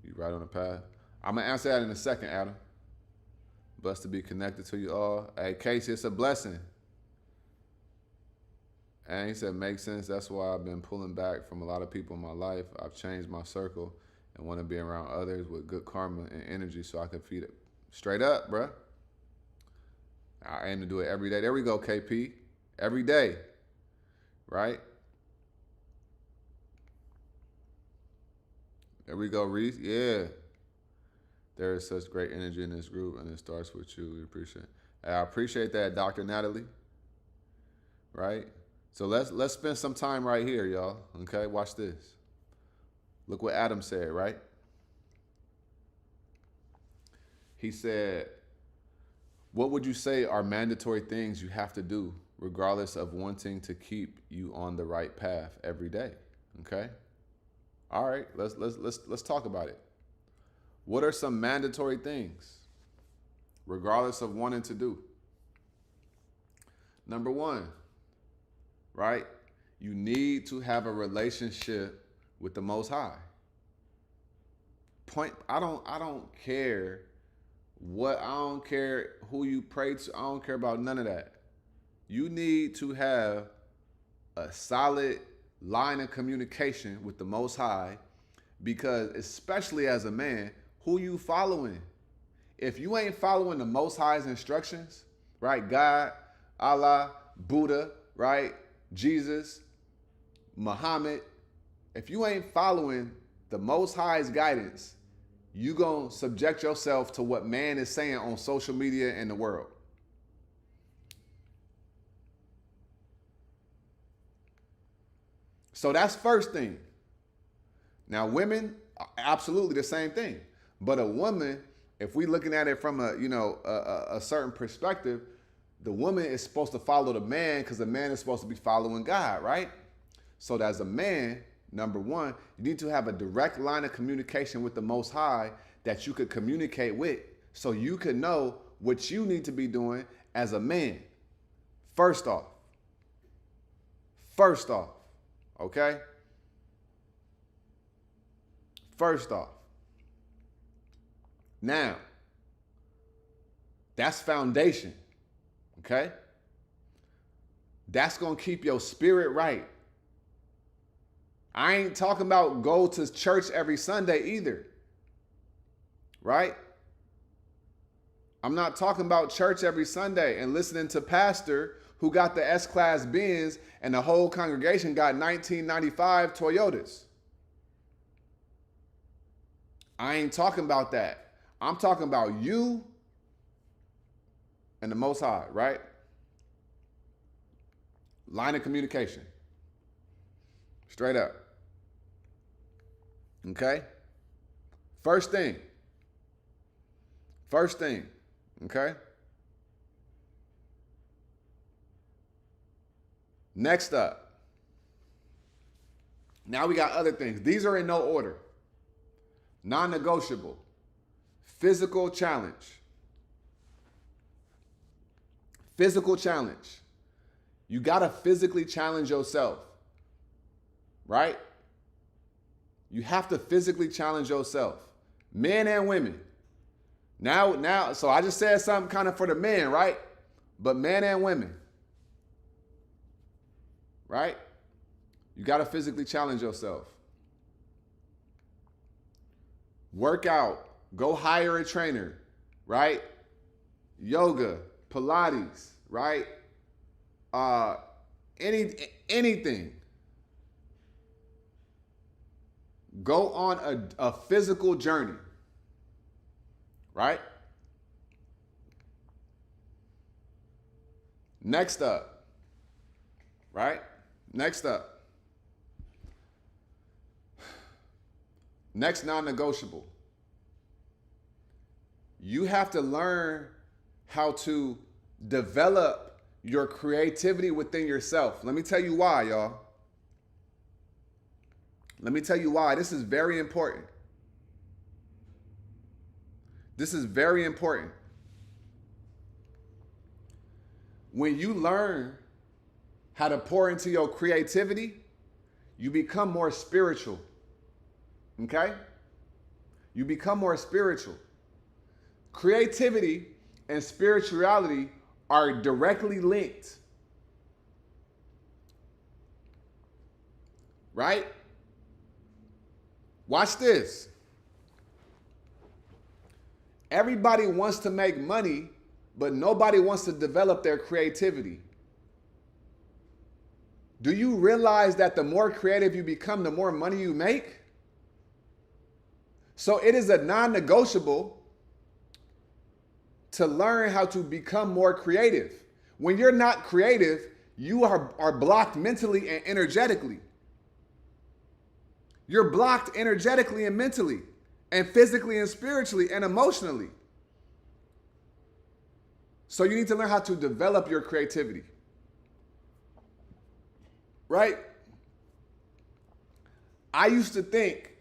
Speaker 1: you right on the path? I'm going to answer that in a second, Adam. Blessed to be connected to you all. Hey, Casey, it's a blessing. And he said, makes sense. That's why I've been pulling back from a lot of people in my life. I've changed my circle and want to be around others with good karma and energy so I can feed it. Straight up, bruh. I aim to do it every day. There we go, KP. Every day. Right? There we go, Reese. Yeah. There is such great energy in this group, and it starts with you. We appreciate it. I appreciate that, Dr. Natalie. Right? So let's spend some time right here, y'all. Okay? Watch this. Look what Adam said, right? He said, what would you say are mandatory things you have to do regardless of wanting to keep you on the right path every day? Okay? All right, let's talk about it. What are some mandatory things regardless of wanting to do? Number one, right? You need to have a relationship with the Most High. I don't care I don't care who you pray to. I don't care about none of that. You need to have a solid, line of communication with the Most High, because especially as a man, who you following? If you ain't following the Most High's instructions, right? God, Allah, Buddha, right? Jesus, Muhammad. If you ain't following the Most High's guidance, you gonna subject yourself to what man is saying on social media and the world. So that's first thing. Now, women, absolutely the same thing. But a woman, if we looking at it from a certain perspective, the woman is supposed to follow the man because the man is supposed to be following God, right? So as a man, number one, you need to have a direct line of communication with the Most High that you could communicate with, so you can know what you need to be doing as a man. First off, okay? First off. Now, that's foundation, okay? That's going to keep your spirit right. I ain't talking about go to church every Sunday either, right? I'm not talking about church every Sunday and listening to pastor who got the S-Class Benz and the whole congregation got 1995 Toyotas. I ain't talking about that. I'm talking about you and the Most High, right? Line of communication. Straight up. Okay? First thing, okay? Next up. Now we got other things. These are in no order. Non-negotiable. Physical challenge. Physical challenge. You got to physically challenge yourself. Right? You have to physically challenge yourself. Men and women. Now, so I just said something kind of for the men, right? But men and women. Right? You got to physically challenge yourself. Work out. Go hire a trainer, right? Yoga, Pilates, right? Anything. Go on a physical journey, right? Next up, right? Next non-negotiable. You have to learn how to develop your creativity within yourself. Let me tell you why, y'all. Let me tell you why. This is very important. This is very important. When you learn how to pour into your creativity, you become more spiritual. Okay? You become more spiritual. Creativity and spirituality are directly linked. Right? Watch this. Everybody wants to make money, but nobody wants to develop their creativity. Do you realize that the more creative you become, the more money you make? So it is a non-negotiable to learn how to become more creative. When you're not creative, you are blocked mentally and energetically. You're blocked energetically and mentally, and physically and spiritually and emotionally. So you need to learn how to develop your creativity. Right? I used to think,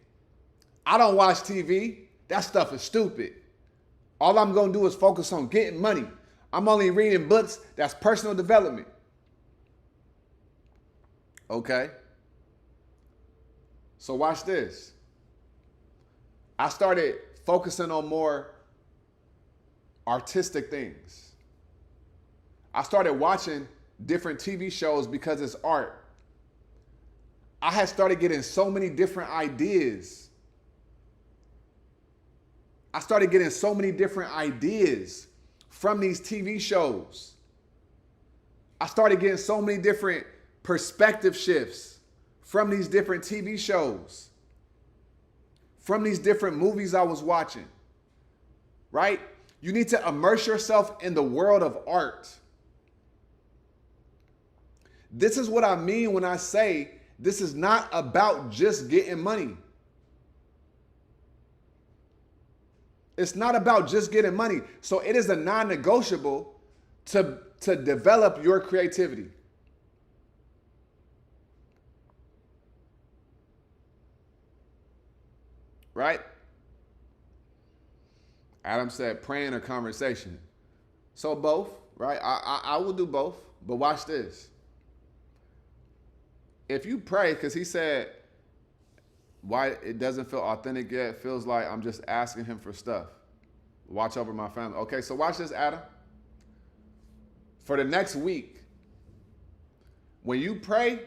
Speaker 1: I don't watch TV. That stuff is stupid. All I'm going to do is focus on getting money. I'm only reading books that's personal development. Okay. So watch this. I started focusing on more artistic things. I started watching different TV shows because it's art. I had started getting so many different ideas. I started getting so many different ideas from these TV shows. I started getting so many different perspective shifts from these different TV shows, from these different movies I was watching, right? You need to immerse yourself in the world of art. This is what I mean when I say this is not about just getting money. It's not about just getting money. So it is a non-negotiable to develop your creativity. Right? Adam said praying or conversation. So both, right? I will do both, but watch this. If you pray, because he said why it doesn't feel authentic yet, it feels like I'm just asking him for stuff. Watch over my family. Okay, so watch this, Adam. For the next week, when you pray,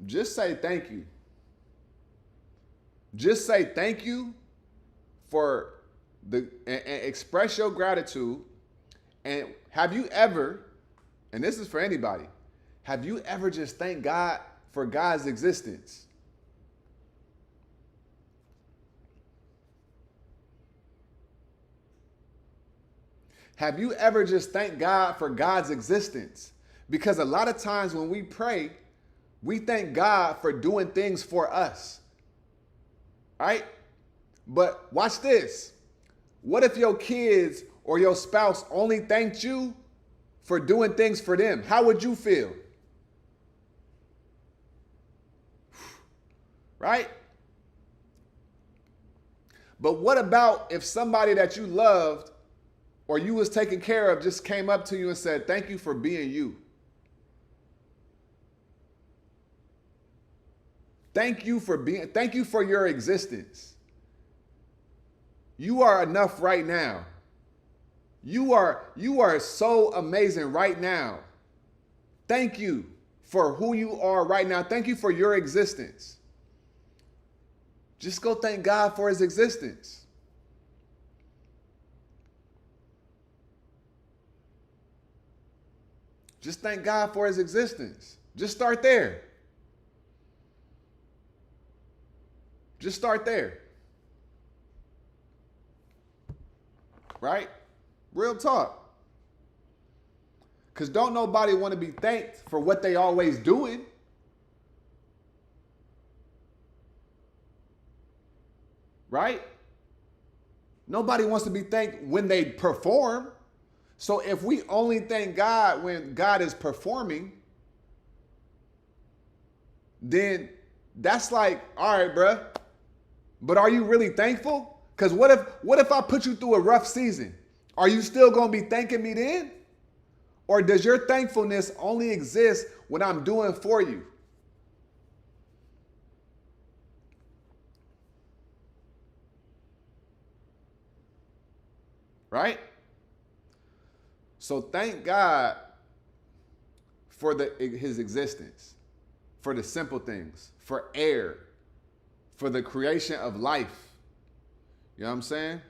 Speaker 1: just say thank you. Just say thank you for and express your gratitude. And have you ever, and this is for anybody, have you ever just thanked God for God's existence? Have you ever just thanked God for God's existence? Because a lot of times when we pray, we thank God for doing things for us. Right? But watch this. What if your kids or your spouse only thanked you for doing things for them? How would you feel? Right? But what about if somebody that you loved or you was taking care of just came up to you and said, thank you for being you. Thank you for your existence. You are enough right now. You are so amazing right now. Thank you for who you are right now. Thank you for your existence. Just go thank God for his existence. Just thank God for his existence. Just start there. Just start there. Right? Real talk. Because don't nobody want to be thanked for what they always doing. Right? Nobody wants to be thanked when they perform. So if we only thank God when God is performing, then that's like, all right, bruh. But are you really thankful? Because what if I put you through a rough season? Are you still going to be thanking me then? Or does your thankfulness only exist when I'm doing for you? Right? So thank God for his existence, for the simple things, for air, for the creation of life. You know what I'm saying?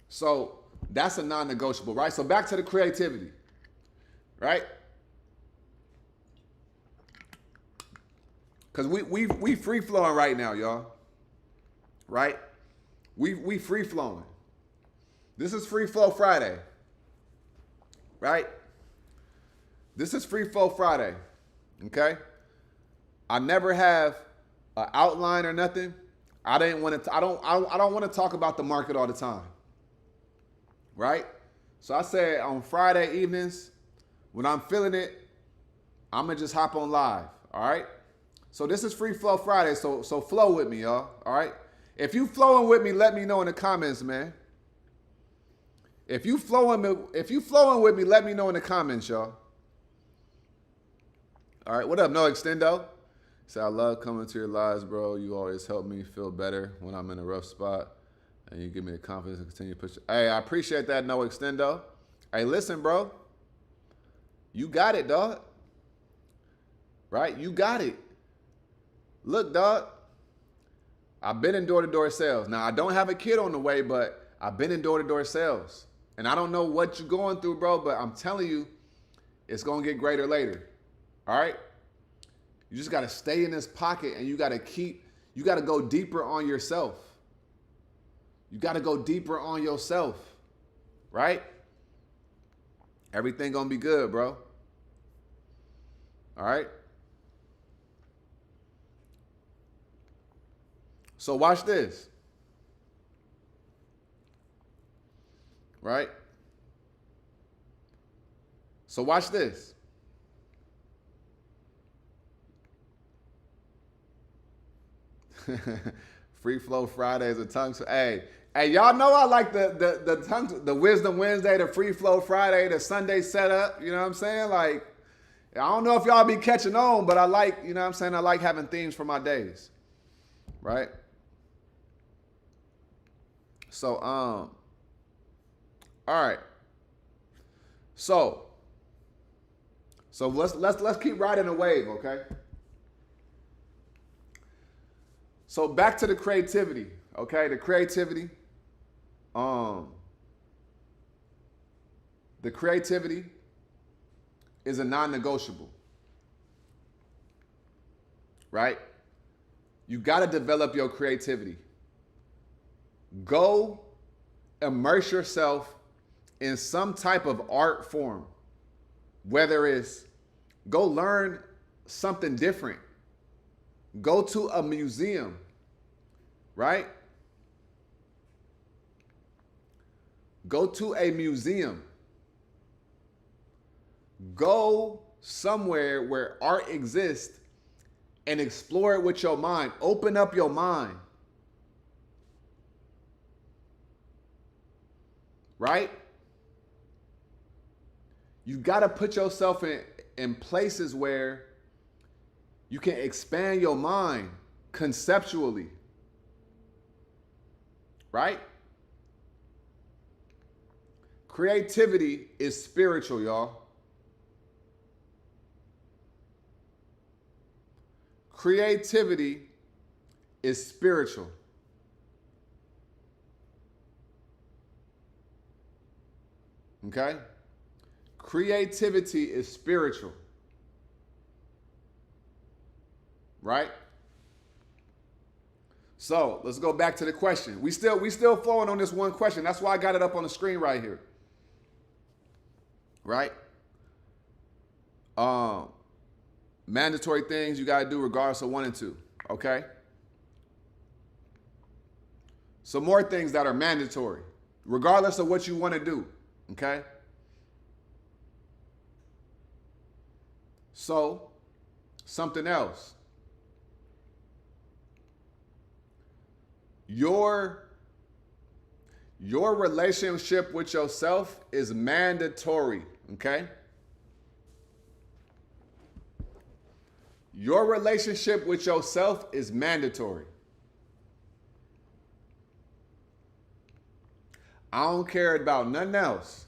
Speaker 1: So that's a non-negotiable, right? So back to the creativity, right? Because we free flowing right now, y'all. Right? We free flowing. This is Free Flow Friday, right? This is Free Flow Friday, okay? I never have an outline or nothing. I don't want to talk about the market all the time, right? So I said on Friday evenings, when I'm feeling it, I'm gonna just hop on live, all right? So this is Free Flow Friday, so flow with me, y'all, all right? If you flowing with me, let me know in the comments, man. If you flowing with me, let me know in the comments, y'all. All right, what up, No Extendo? Say, I love coming to your lives, bro. You always help me feel better when I'm in a rough spot, and you give me the confidence to continue pushing. Hey, I appreciate that, No Extendo. Hey, listen, bro. You got it, dog. right? You got it. Look, dog, I've been in door-to-door sales. Now, I don't have a kid on the way, but I've been in door-to-door sales. And I don't know what you're going through, bro, but I'm telling you, it's going to get greater later. All right? You just got to stay in this pocket, and you got to go deeper on yourself. You got to go deeper on yourself, right? Everything going to be good, bro. All right? So watch this. Right? So watch this. Free Flow Fridays, a tongue. Hey, y'all know I like the tongue, the Wisdom Wednesday, the Free Flow Friday, the Sunday setup. You know what I'm saying? Like, I don't know if y'all be catching on, but I like, you know what I'm saying? I like having themes for my days. Right? So, all right. So let's keep riding the wave, okay? So back to the creativity, okay? The creativity is a non-negotiable, right? You got to develop your creativity. Go immerse yourself in some type of art form, whether it's go learn something different, go to a museum, right? Go to a museum. Go somewhere where art exists and explore it with your mind. Open up your mind. Right? You got to put yourself in places where you can expand your mind conceptually. Right? Creativity is spiritual, y'all. Creativity is spiritual. Okay? Creativity is spiritual. Right? So let's go back to the question. We still flowing on this one question. That's why I got it up on the screen right here. Right? Mandatory things you got to do regardless of 1 and 2. Okay? Some more things that are mandatory, regardless of what you want to do. Okay? So, something else. Your relationship with yourself is mandatory, okay? Your relationship with yourself is mandatory. I don't care about nothing else.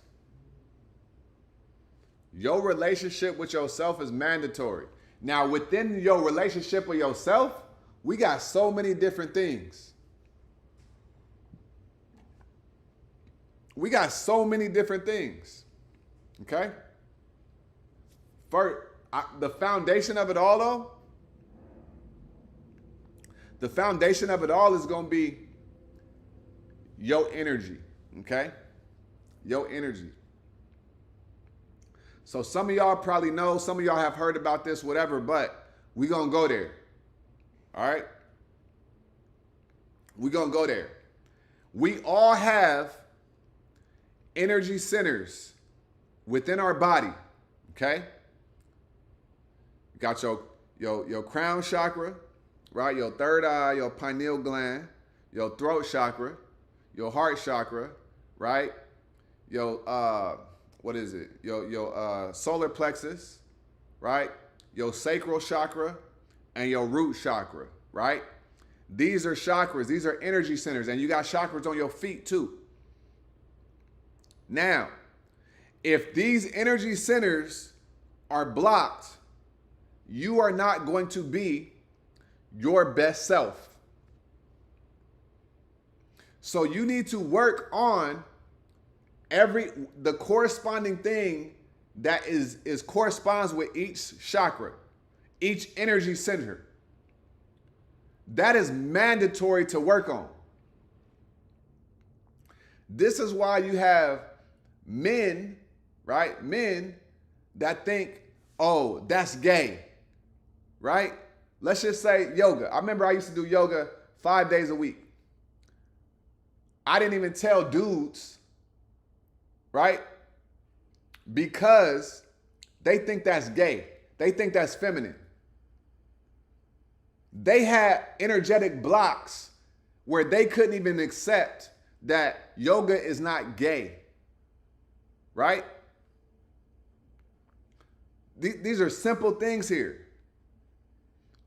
Speaker 1: Your relationship with yourself is mandatory. Now, within your relationship with yourself, we got so many different things. We got so many different things. Okay? First, the foundation of it all, though, the foundation of it all is going to be your energy. Okay? Your energy. So some of y'all probably know, some of y'all have heard about this, whatever, but we're going to go there. All right? We're going to go there. We all have energy centers within our body. Okay? You got your crown chakra, right? Your third eye, your pineal gland, your throat chakra, your heart chakra, right? Your what is it? Your solar plexus, right? Your sacral chakra and your root chakra, right? These are chakras. These are energy centers. And you got chakras on your feet too. Now, if these energy centers are blocked, you are not going to be your best self. So you need to work on the corresponding thing that is corresponds with each chakra, each energy center. That is mandatory to work on. This is why you have men, right? Men that think, oh, that's gay, right? Let's just say yoga. I remember I used to do yoga 5 days a week. I didn't even tell dudes, right? Because they think that's gay. They think that's feminine. They had energetic blocks where they couldn't even accept that yoga is not gay, right? These are simple things here.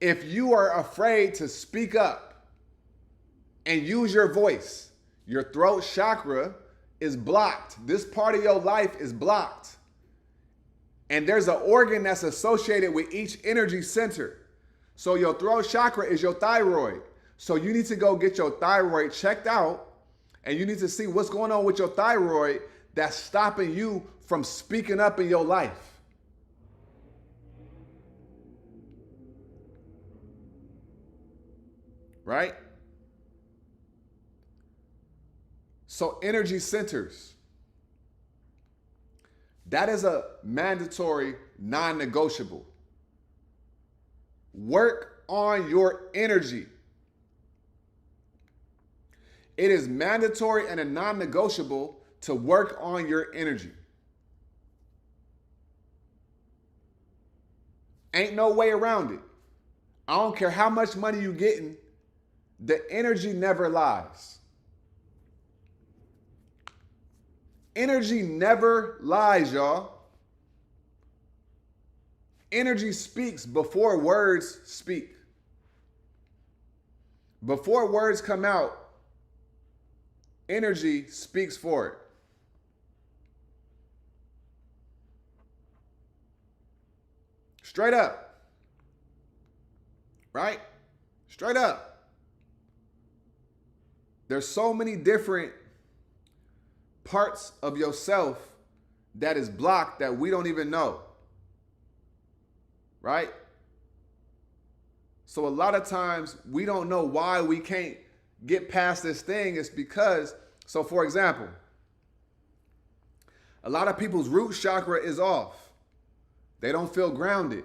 Speaker 1: If you are afraid to speak up and use your voice, your throat chakra is blocked. This part of your life is blocked. And there's an organ that's associated with each energy center. So your throat chakra is your thyroid. So you need to go get your thyroid checked out, and you need to see what's going on with your thyroid that's stopping you from speaking up in your life. Right? So energy centers. That is a mandatory non-negotiable. Work on your energy. It is mandatory and a non-negotiable to work on your energy. Ain't no way around it. I don't care how much money you're getting, the energy never lies. Energy never lies, y'all. Energy speaks before words speak. Before words come out, energy speaks for it. Straight up. Right? Straight up. There's so many different parts of yourself that is blocked that we don't even know. Right? So a lot of times we don't know why we can't get past this thing. It's because, so for example, a lot of people's root chakra is off. They don't feel grounded.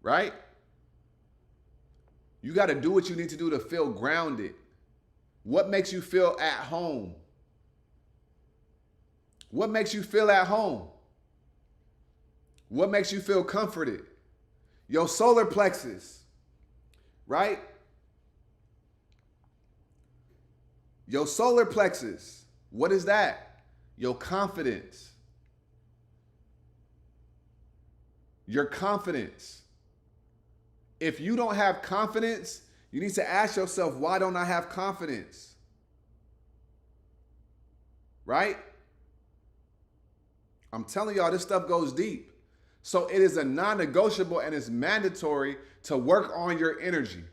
Speaker 1: Right? You got to do what you need to do to feel grounded. What makes you feel at home? What makes you feel at home? What makes you feel comforted? Your solar plexus, right? Your solar plexus, what is that? Your confidence. Your confidence. If you don't have confidence, you need to ask yourself, why don't I have confidence? Right? I'm telling y'all, this stuff goes deep. So it is a non-negotiable and it's mandatory to work on your energy.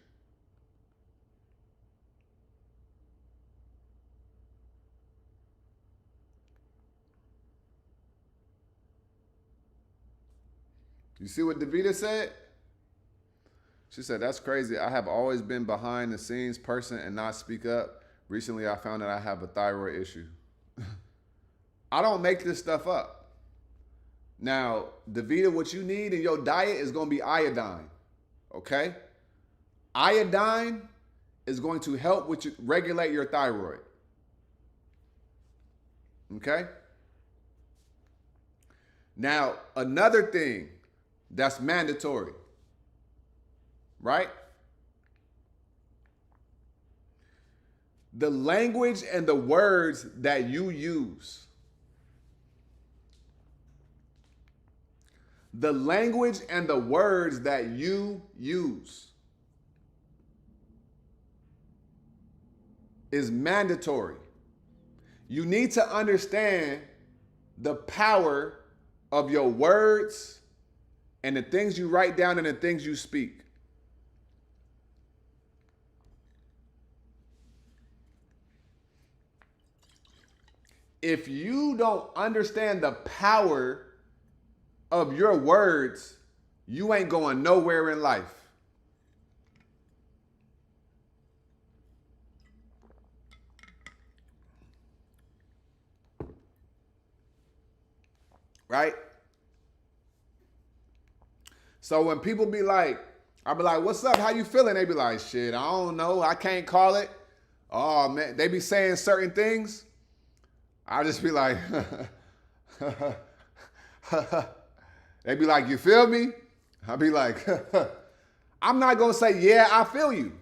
Speaker 1: You see what Davida said? She said, that's crazy. I have always been behind the scenes person and not speak up. Recently, I found that I have a thyroid issue. I don't make this stuff up. Now, Davida, what you need in your diet is going to be iodine. Okay? Iodine is going to help with regulate your thyroid. Okay? Now, another thing that's mandatory, right? The language and the words that you use. The language and the words that you use is mandatory. You need to understand the power of your words and the things you write down and the things you speak. If you don't understand the power of your words, you ain't going nowhere in life. Right? So when people be like, I'll be like, what's up? How you feeling? They be like, shit, I don't know. I can't call it. Oh, man. They be saying certain things. I just be like, they be like, you feel me? I'll be like, I'm not going to say, yeah, I feel you.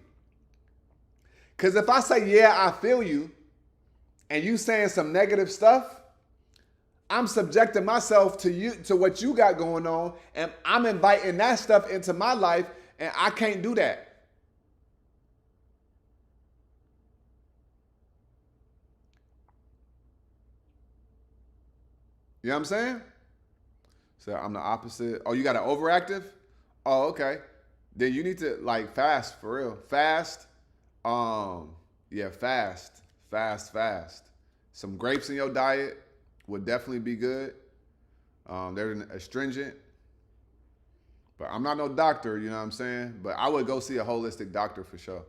Speaker 1: Because if I say, yeah, I feel you, and you saying some negative stuff, I'm subjecting myself to you, to what you got going on, and I'm inviting that stuff into my life, and I can't do that. You know what I'm saying? So I'm the opposite. Oh, you got an overactive? Oh, okay. Then you need to like fast for real. Fast. Yeah, fast. Fast. Some grapes in your diet would definitely be good. They're astringent. But I'm not no doctor, you know what I'm saying? But I would go see a holistic doctor for sure.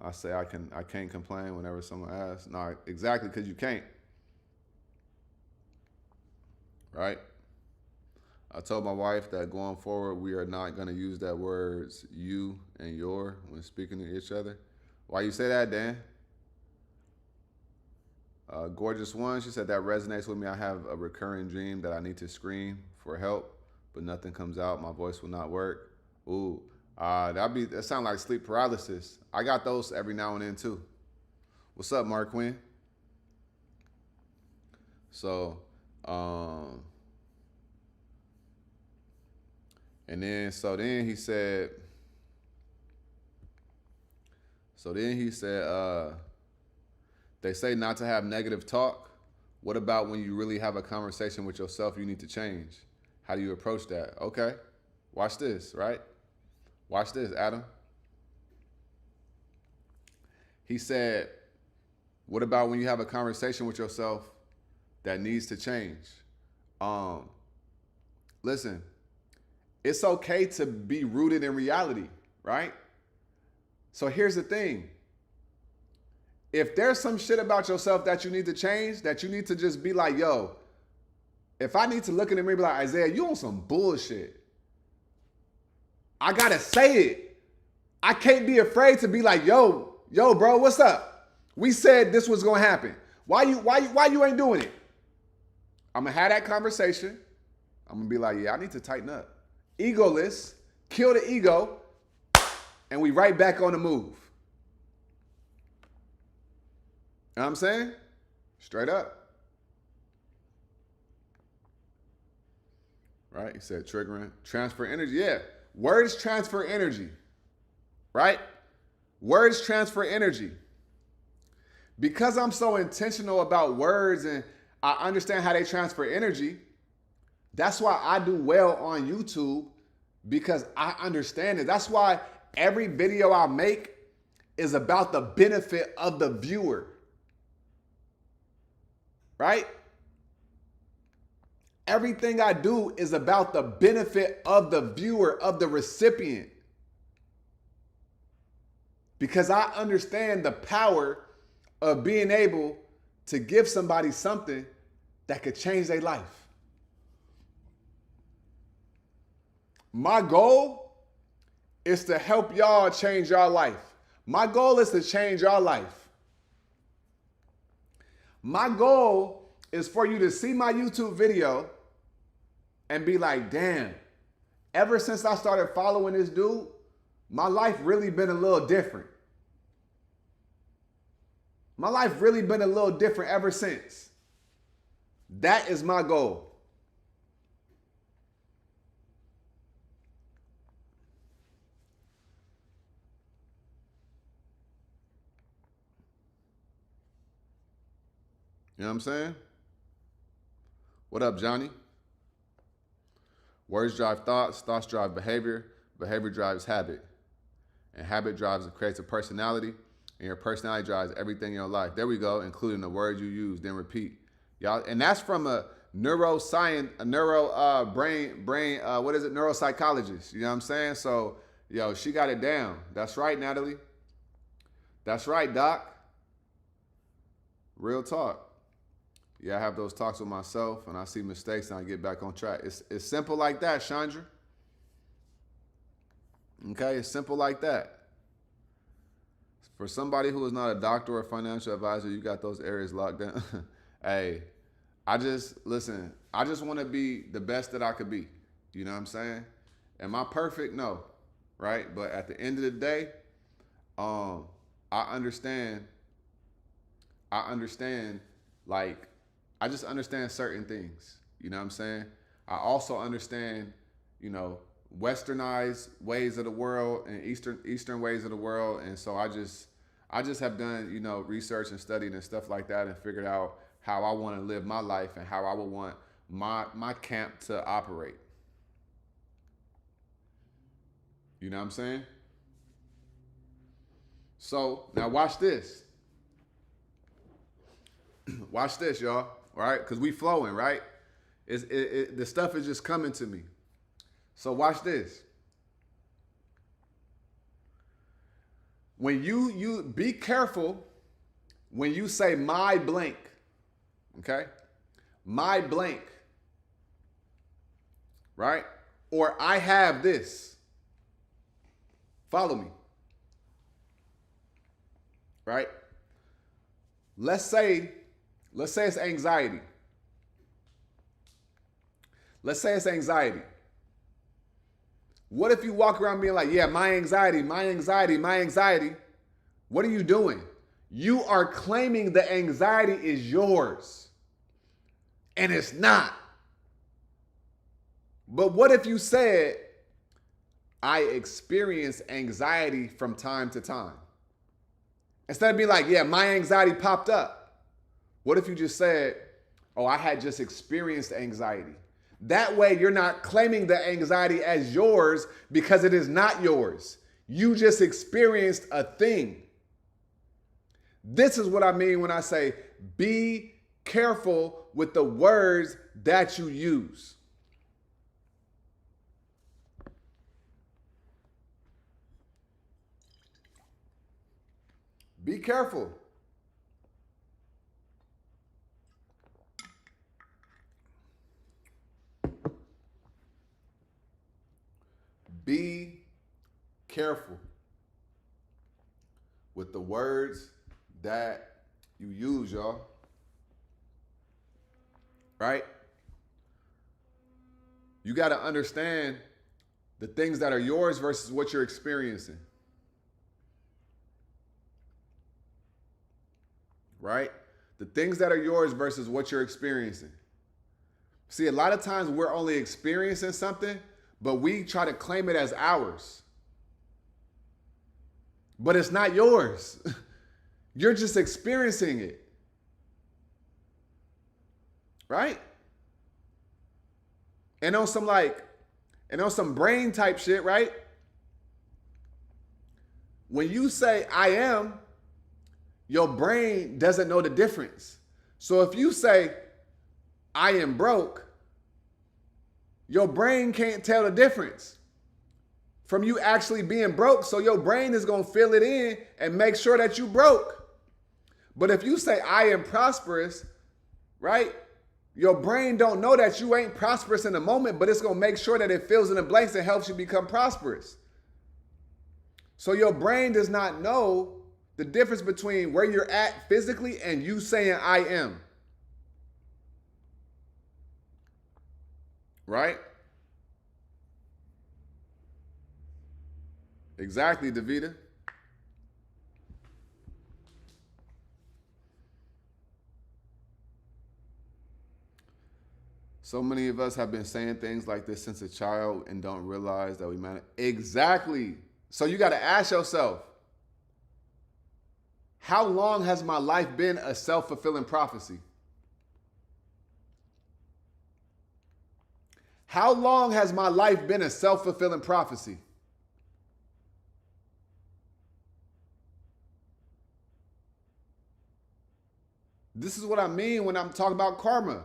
Speaker 1: I say I can't complain whenever someone asks. No, exactly, because you can't. Right? I told my wife that going forward, we are not going to use that words you and your when speaking to each other. Why you say that, Dan? Gorgeous One, she said that resonates with me. I have a recurring dream that I need to scream for help, but nothing comes out. My voice will not work. Ooh, that sound like sleep paralysis. I got those every now and then too. What's up, Mark Quinn? So, and then he said, they say not to have negative talk. What about when you really have a conversation with yourself you need to change? How do you approach that? Okay, watch this, right? Watch this, Adam. He said, what about when you have a conversation with yourself that needs to change? Listen, it's okay to be rooted in reality, right? So here's the thing. If there's some shit about yourself that you need to change, that you need to just be like, yo, if I need to look in the mirror and be like, Isaiah, you on some bullshit. I gotta say it. I can't be afraid to be like, yo, bro, what's up? We said this was gonna happen. Why you ain't doing it? I'm gonna have that conversation. I'm gonna be like, yeah, I need to tighten up. Egoless, kill the ego, and we right back on the move. You know what I'm saying? Straight up. Right? He said triggering. Transfer energy. Yeah. Words transfer energy. Right? Words transfer energy. Because I'm so intentional about words and I understand how they transfer energy, that's why I do well on YouTube, because I understand it. That's why every video I make is about the benefit of the viewer. Right? Everything I do is about the benefit of the viewer, of the recipient. Because I understand the power of being able to give somebody something that could change their life. My goal is to help y'all change your life. My goal is to change your life. My goal is for you to see my YouTube video and be like, damn, ever since I started following this dude, my life really been a little different. My life really been a little different ever since. That is my goal. You know what I'm saying? What up, Johnny? Words drive thoughts, thoughts drive behavior, behavior drives habit, and habit drives and creates a personality, and your personality drives everything in your life. There we go, including the words you use, then repeat. Y'all, and that's from a neuroscience, a neuropsychologist. You know what I'm saying? So, yo, she got it down. That's right, Natalie. That's right, Doc. Real talk. Yeah, I have those talks with myself, and I see mistakes, and I get back on track. It's simple like that, Chandra. Okay, it's simple like that. For somebody who is not a doctor or financial advisor, you got those areas locked down. Hey, I just want to be the best that I could be. You know what I'm saying? Am I perfect? No, right? But at the end of the day, I understand, like, I just understand certain things. You know what I'm saying? I also understand, westernized ways of the world and eastern ways of the world. And so I just have done, research and studied and stuff like that, and figured out how I want to live my life and how I would want my camp to operate. You know what I'm saying? So now watch this. Watch this, y'all. All right? Because we flowing, right? The stuff is just coming to me. So watch this. When you be careful when you say my blank, okay? My blank, right? Or I have this. Follow me. Right? Let's say it's anxiety. Let's say it's anxiety. What if you walk around being like, yeah, my anxiety, my anxiety, my anxiety? What are you doing? You are claiming the anxiety is yours. And it's not. But what if you said, I experience anxiety from time to time? Instead of being like, yeah, my anxiety popped up. What if you just said, oh, I had just experienced anxiety? That way you're not claiming the anxiety as yours, because it is not yours. You just experienced a thing. This is what I mean when I say, be careful with the words that you use. Be careful. Be careful with the words that you use, y'all. Right? You got to understand the things that are yours versus what you're experiencing. Right? The things that are yours versus what you're experiencing. See, a lot of times we're only experiencing something, but we try to claim it as ours. But it's not yours. You're just experiencing it. Right? And on some brain type shit, right? When you say I am, your brain doesn't know the difference. So if you say I am broke, your brain can't tell the difference from you actually being broke. So your brain is going to fill it in and make sure that you broke. But if you say I am prosperous, right? Your brain don't know that you ain't prosperous in the moment, but it's going to make sure that it fills in the blanks and helps you become prosperous. So your brain does not know the difference between where you're at physically and you saying I am. Right? Exactly, Davida. So many of us have been saying things like this since a child and don't realize that we matter. Exactly. So you got to ask yourself, how long has my life been a self-fulfilling prophecy? How long has my life been a self-fulfilling prophecy? This is what I mean when I'm talking about karma.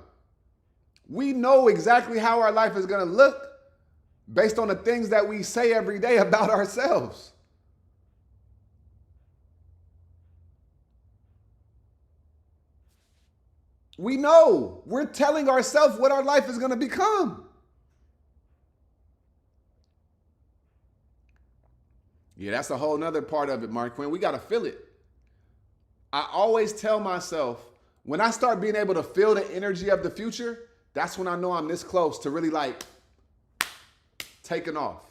Speaker 1: We know exactly how our life is going to look based on the things that we say every day about ourselves. We know. We're telling ourselves what our life is going to become. Yeah, that's a whole nother part of it, Mark Quinn. We got to feel it. I always tell myself, when I start being able to feel the energy of the future, that's when I know I'm this close to really like taking off.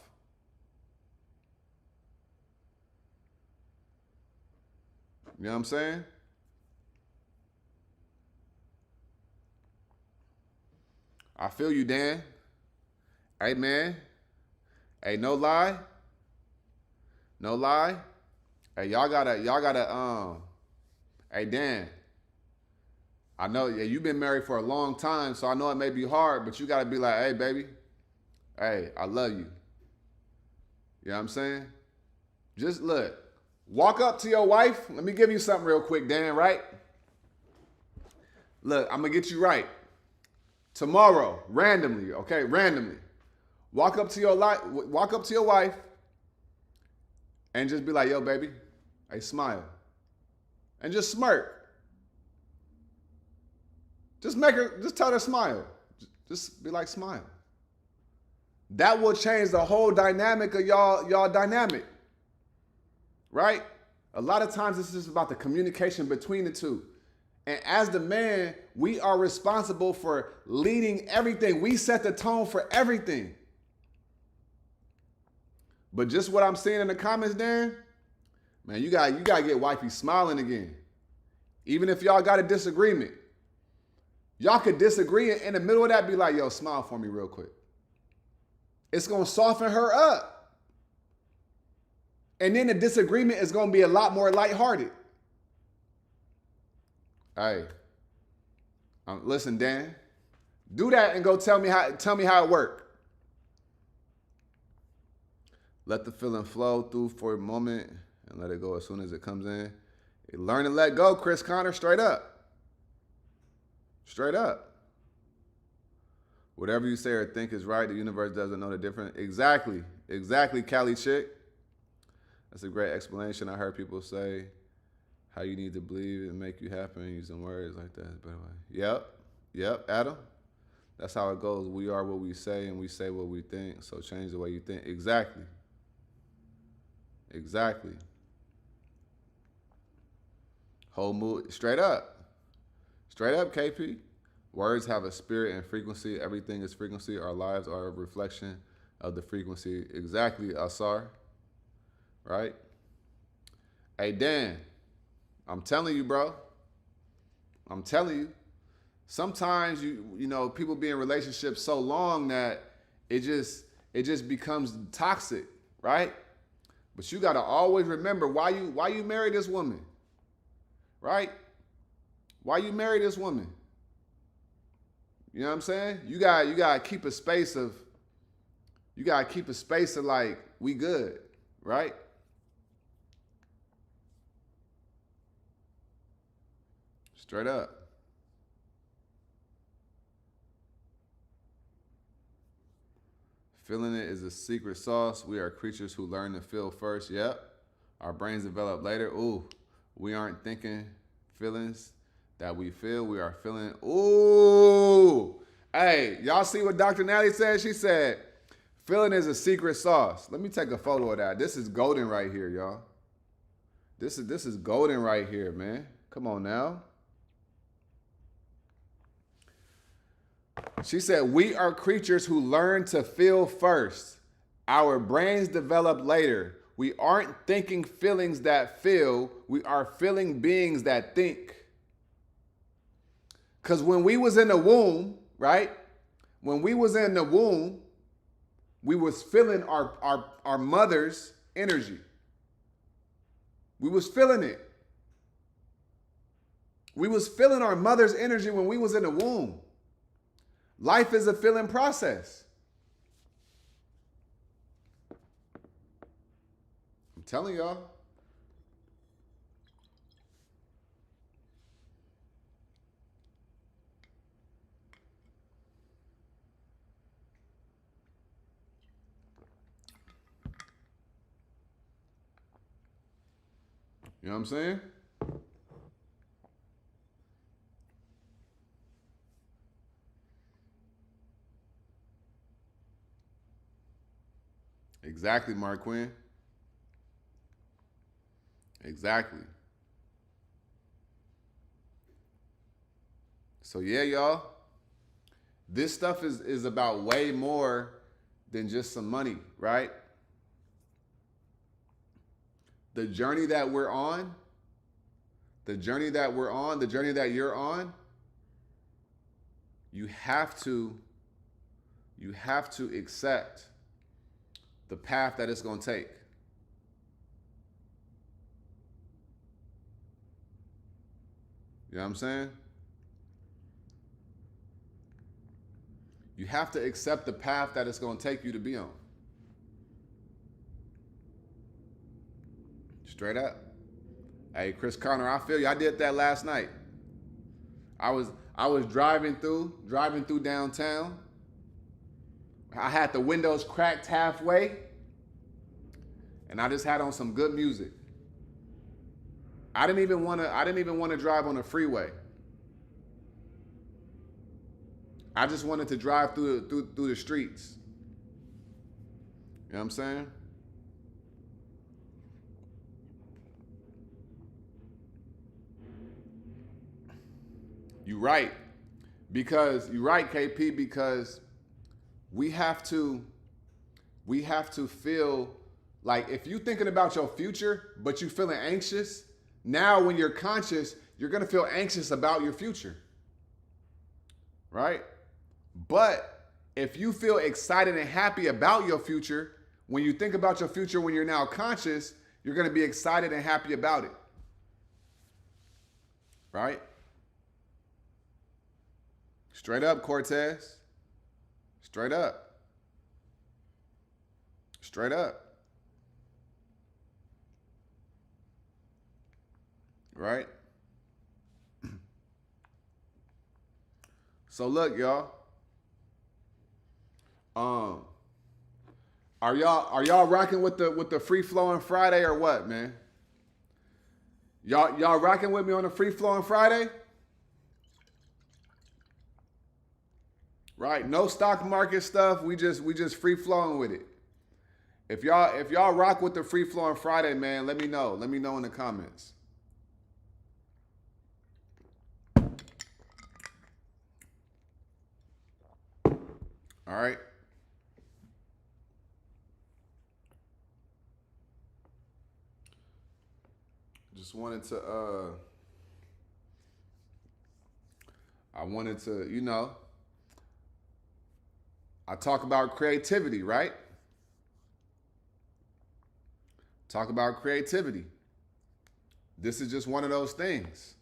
Speaker 1: You know what I'm saying? I feel you, Dan. Hey, man. Hey, no lie. No lie. Hey, y'all gotta, hey, Dan. I know, yeah, you've been married for a long time, so I know it may be hard, but you gotta be like, hey, baby. Hey, I love you. You know what I'm saying? Just look. Walk up to your wife. Let me give you something real quick, Dan, right? Look, I'm gonna get you right. Tomorrow, randomly, okay, randomly. Walk up to your wife and just be like, yo, baby, hey, smile. And just smirk. Just tell her smile. Just be like, smile. That will change the whole dynamic of y'all dynamic. Right? A lot of times this is about the communication between the two. And as the man, we are responsible for leading everything. We set the tone for everything. But just what I'm seeing in the comments, Dan, man, you gotta get wifey smiling again. Even if y'all got a disagreement. Y'all could disagree and in the middle of that be like, yo, smile for me real quick. It's gonna soften her up. And then the disagreement is gonna be a lot more lighthearted. Hey, listen, Dan, do that and go tell me how it worked. Let the feeling flow through for a moment and let it go as soon as it comes in. Learn to let go, Chris Connor, straight up. Straight up. Whatever you say or think is right, the universe doesn't know the difference. Exactly, Cali Chick. That's a great explanation. I heard people say how you need to believe and make you happen using words like that. But yep, Adam. That's how it goes. We are what we say and we say what we think. So change the way you think. Exactly. Whole mood, straight up, KP. Words have a spirit and frequency. Everything is frequency. Our lives are a reflection of the frequency. Exactly, Asar. Right? Hey, Dan. I'm telling you, bro. I'm telling you. Sometimes you know people be in relationships so long that it just becomes toxic, right? But you gotta always remember why you marry this woman, right? Why you marry this woman? You know what I'm saying? You gotta keep a space of like we good, right? Straight up. Feeling it is a secret sauce. We are creatures who learn to feel first. Yep. Our brains develop later. Ooh, we aren't thinking feelings that we feel. We are feeling. Ooh. Hey, y'all see what Dr. Nally said? She said, feeling is a secret sauce. Let me take a photo of that. This is golden right here, y'all. This is golden right here, man. Come on now. She said, we are creatures who learn to feel first. Our brains develop later. We aren't thinking feelings that feel. We are feeling beings that think. Because when we was in the womb, right? When we was in the womb, we was feeling our mother's energy. We was feeling it. We was feeling our mother's energy when we was in the womb. Life is a feeling process. telling y'all. You know what I'm saying? Exactly, Mark Quinn. Exactly. So yeah, y'all. This stuff is about way more than just some money, right? The journey that we're on, the journey that we're on, the journey that you're on, you have to accept the path that it's going to take. You know what I'm saying? You have to accept the path that it's going to take you to be on. Straight up. Hey, Chris Connor, I feel you. I did that last night. I was driving through downtown. I had the windows cracked halfway, and I just had on some good music. I didn't even want to drive on the freeway. I just wanted to drive through the streets. You know what I'm saying? You're right. You're right, KP, because we have to feel like, if you're thinking about your future, but you're feeling anxious, now when you're conscious, you're going to feel anxious about your future. Right? But if you feel excited and happy about your future, when you think about your future when you're now conscious, you're going to be excited and happy about it. Right? Straight up, Cortez. Straight up. Straight up. Right? So look, y'all. Are y'all rocking with the free flowing Friday or what, man? Y'all rocking with me on the free flowing Friday? Right? No stock market stuff. We just free flowing with it. If y'all rock with the free flowing Friday, man, let me know. Let me know in the comments. All right. Just wanted to I talk about creativity, right? Talk about creativity. This is just one of those things.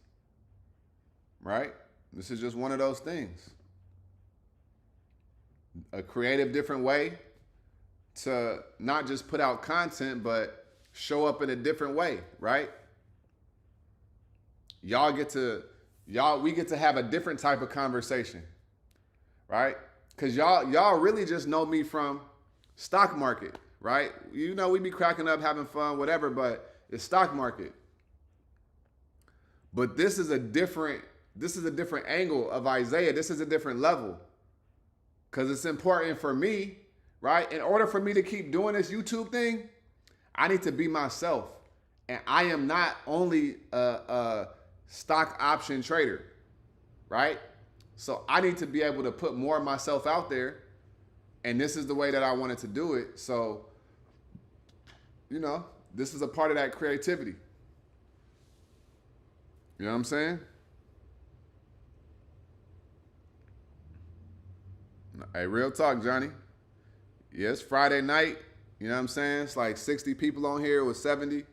Speaker 1: Right? This is just one of those things. A creative, different way to not just put out content, but show up in a different way, right? We get to have a different type of conversation, right? Because y'all really just know me from stock market, right? You know, we be cracking up, having fun, whatever, but it's stock market. But this is a different angle of Isiah. This is a different level. Because it's important for me, right? In order for me to keep doing this YouTube thing, I need to be myself. And I am not only a stock option trader, right? So I need to be able to put more of myself out there. And this is the way that I wanted to do it. So, this is a part of that creativity. You know what I'm saying? Hey, real talk, Johnny. Yeah, it's Friday night. You know what I'm saying? It's like 60 people on here. It was 70.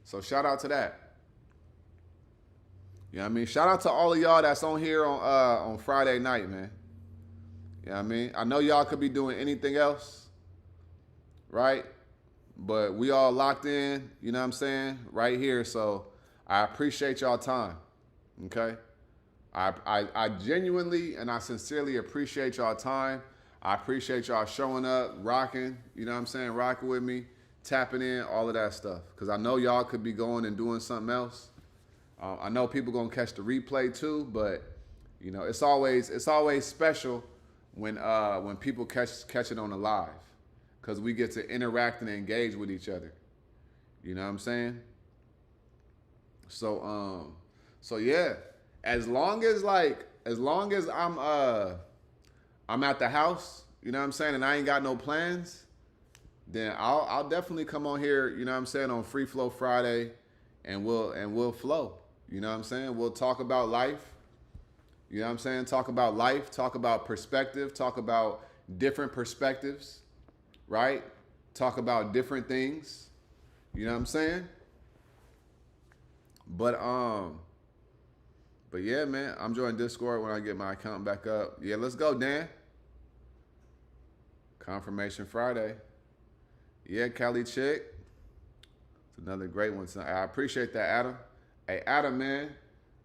Speaker 1: So shout out to that. You know what I mean? Shout out to all of y'all that's on here on Friday night, man. You know what I mean? I know y'all could be doing anything else, right? but we all locked in, you know what I'm saying, right here. So I appreciate y'all time, okay? I genuinely and I sincerely appreciate y'all time. I appreciate y'all showing up, rocking, you know what I'm saying, rocking with me, tapping in, all of that stuff. Because I know y'all could be going and doing something else. I know people gonna catch the replay too, but you know it's always special when people catch it on the live, because we get to interact and engage with each other. You know what I'm saying? So yeah, as long as I'm at the house, you know what I'm saying, and I ain't got no plans, then I'll definitely come on here, you know what I'm saying, on Free Flow Friday, and we'll flow. You know what I'm saying? We'll talk about life. You know what I'm saying? Talk about life, talk about perspective, talk about different perspectives, right? Talk about different things. You know what I'm saying? But yeah, man, I'm joining Discord when I get my account back up. Yeah, let's go, Dan. Confirmation Friday. Yeah, Cali Chick. It's another great one tonight. I appreciate that, Adam. Hey, Adam, man,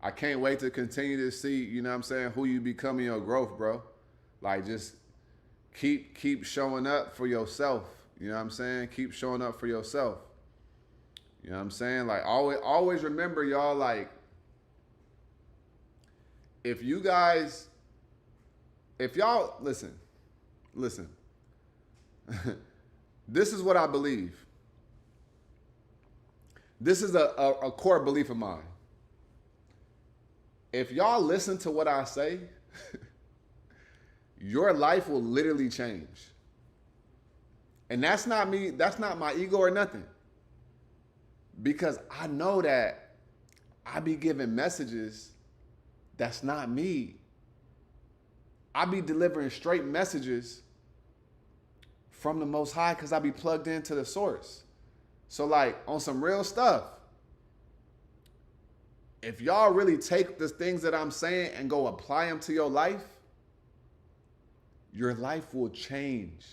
Speaker 1: I can't wait to continue to see, you know what I'm saying, who you become in your growth, bro. Like, just keep showing up for yourself. You know what I'm saying? Keep showing up for yourself. You know what I'm saying? Like, always remember, y'all, like, if y'all, listen, this is what I believe. This is a core belief of mine. If y'all listen to what I say, your life will literally change. And that's not me, that's not my ego or nothing. Because I know that I be giving messages that's not me. I be delivering straight messages from the Most High because I be plugged into the source. So like on some real stuff, if y'all really take the things that I'm saying and go apply them to your life will change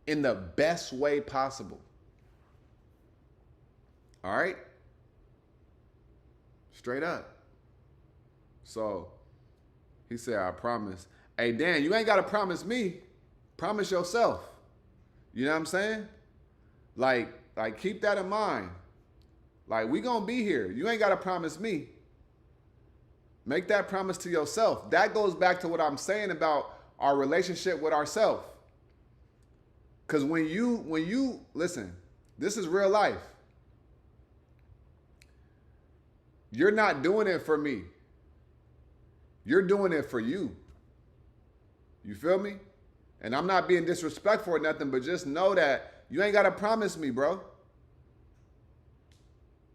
Speaker 1: in the best way possible. All right? Straight up. So he said, I promise. Hey, Dan, you ain't got to promise me. Promise yourself. You know what I'm saying? Like keep that in mind. Like, we gonna be here. You ain't gotta promise me. Make that promise to yourself. That goes back to what I'm saying about our relationship with ourselves. Because when you listen, this is real life. You're not doing it for me. You're doing it for you. You feel me? And I'm not being disrespectful or nothing, but just know that you ain't gotta promise me, bro.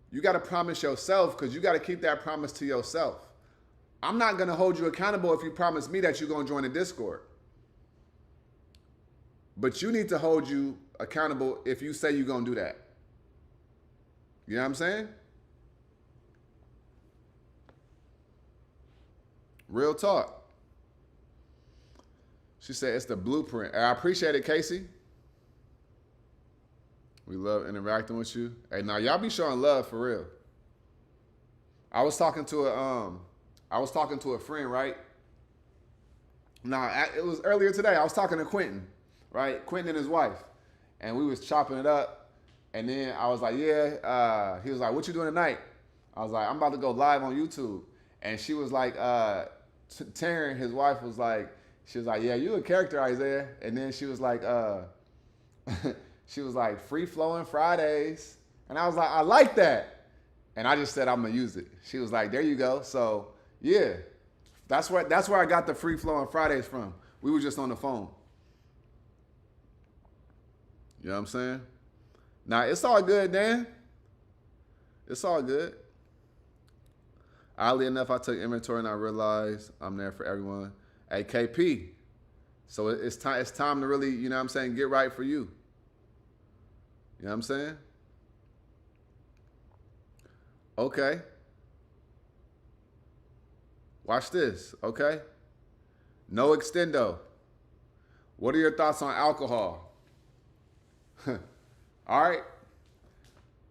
Speaker 1: You got to promise yourself, because you got to keep that promise to yourself. I'm not going to hold you accountable if you promise me that you're going to join the Discord. But you need to hold you accountable if you say you're going to do that. You know what I'm saying? Real talk. She said it's the blueprint. I appreciate it, Casey. We love interacting with you. Hey, now y'all be showing love for real. I was talking to a friend, right? Now, it was earlier today. I was talking to Quentin, right? Quentin and his wife. And we was chopping it up. And then I was like, yeah. He was like, what you doing tonight? I was like, I'm about to go live on YouTube. And she was like, Taryn, his wife, was like, she was like, yeah, you a character, Isiah. And then she was like, she was like, free flowing Fridays. And I was like, I like that. And I just said, I'm going to use it. She was like, there you go. So, yeah, that's where I got the free flowing Fridays from. We were just on the phone. You know what I'm saying? Now, it's all good, Dan. It's all good. Oddly enough, I took inventory and I realized I'm there for everyone. Hey, KP. So it's time to really, you know what I'm saying, get right for you. You know what I'm saying? Okay. Watch this, okay? No extendo. What are your thoughts on alcohol? All right,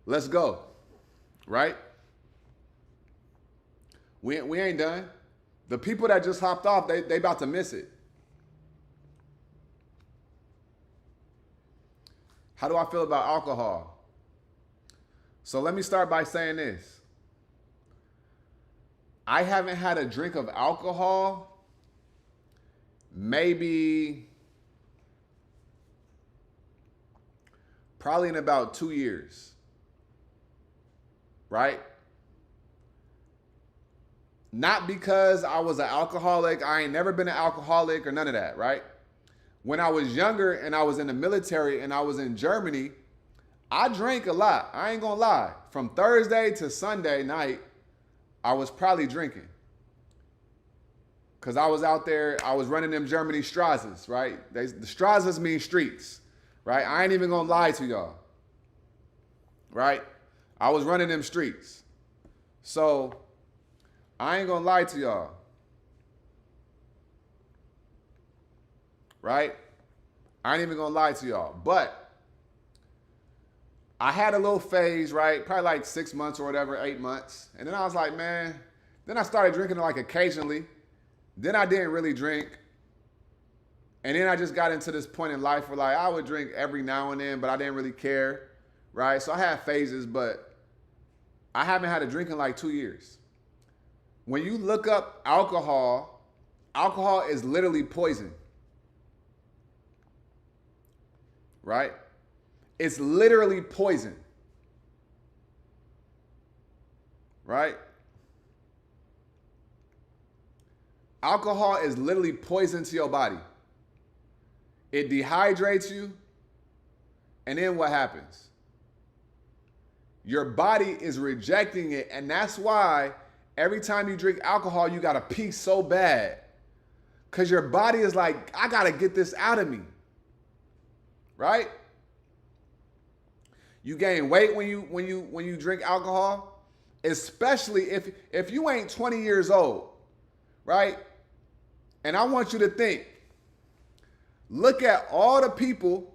Speaker 1: let's go. Right? We ain't done. The people that just hopped off, they about to miss it. How do I feel about alcohol? So let me start by saying this. I haven't had a drink of alcohol maybe probably in about 2 years. Right? Not because I was an alcoholic. I ain't never been an alcoholic or none of that, right? When I was younger and I was in the military and I was in Germany, I drank a lot. I ain't gonna lie. From Thursday to Sunday night, I was probably drinking. Because I was out there, I was running them Germany Straßes, right? The Straßes mean streets, right? I ain't even gonna lie to y'all, right? I was running them streets. So I ain't gonna lie to y'all, right? I ain't even gonna lie to y'all. But I had a little phase, right? Probably like 6 months or whatever, 8 months. And then I was like, man, then I started drinking like occasionally. Then I didn't really drink. And then I just got into this point in life where like I would drink every now and then, but I didn't really care, right? So I had phases, but I haven't had a drink in like 2 years. When you look up alcohol, alcohol is literally poison. Right? It's literally poison. Right? Alcohol is literally poison to your body. It dehydrates you. And then what happens? Your body is rejecting it. And that's why every time you drink alcohol, you got to pee so bad. Because your body is like, I got to get this out of me. Right? You gain weight when you drink alcohol, especially if you ain't 20 years old, right? And I want you to think, look at all the people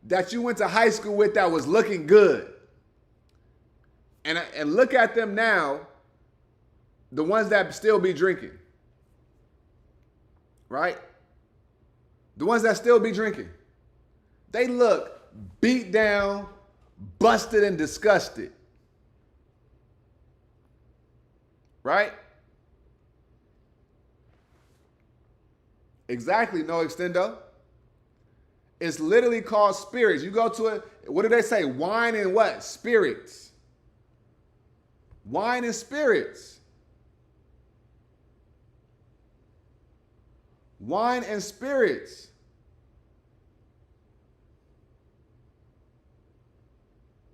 Speaker 1: that you went to high school with that was looking good. And look at them now, the ones that still be drinking. Right? The ones that still be drinking. They look beat down, busted, and disgusted. Right? Exactly, no extendo. It's literally called spirits. You go to it, what do they say? Wine and what? Spirits. Wine and spirits. Wine and spirits.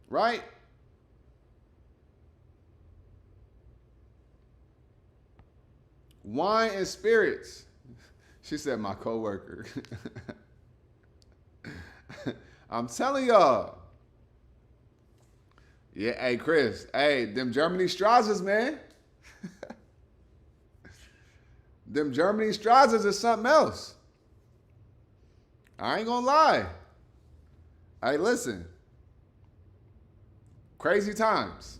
Speaker 1: Right? Wine and spirits. She said, my coworker. I'm telling y'all. Yeah, hey, Chris. Hey, them Germany Straßes, man. Them Germany Straßes is something else. I ain't gonna lie. Hey, listen. Crazy times.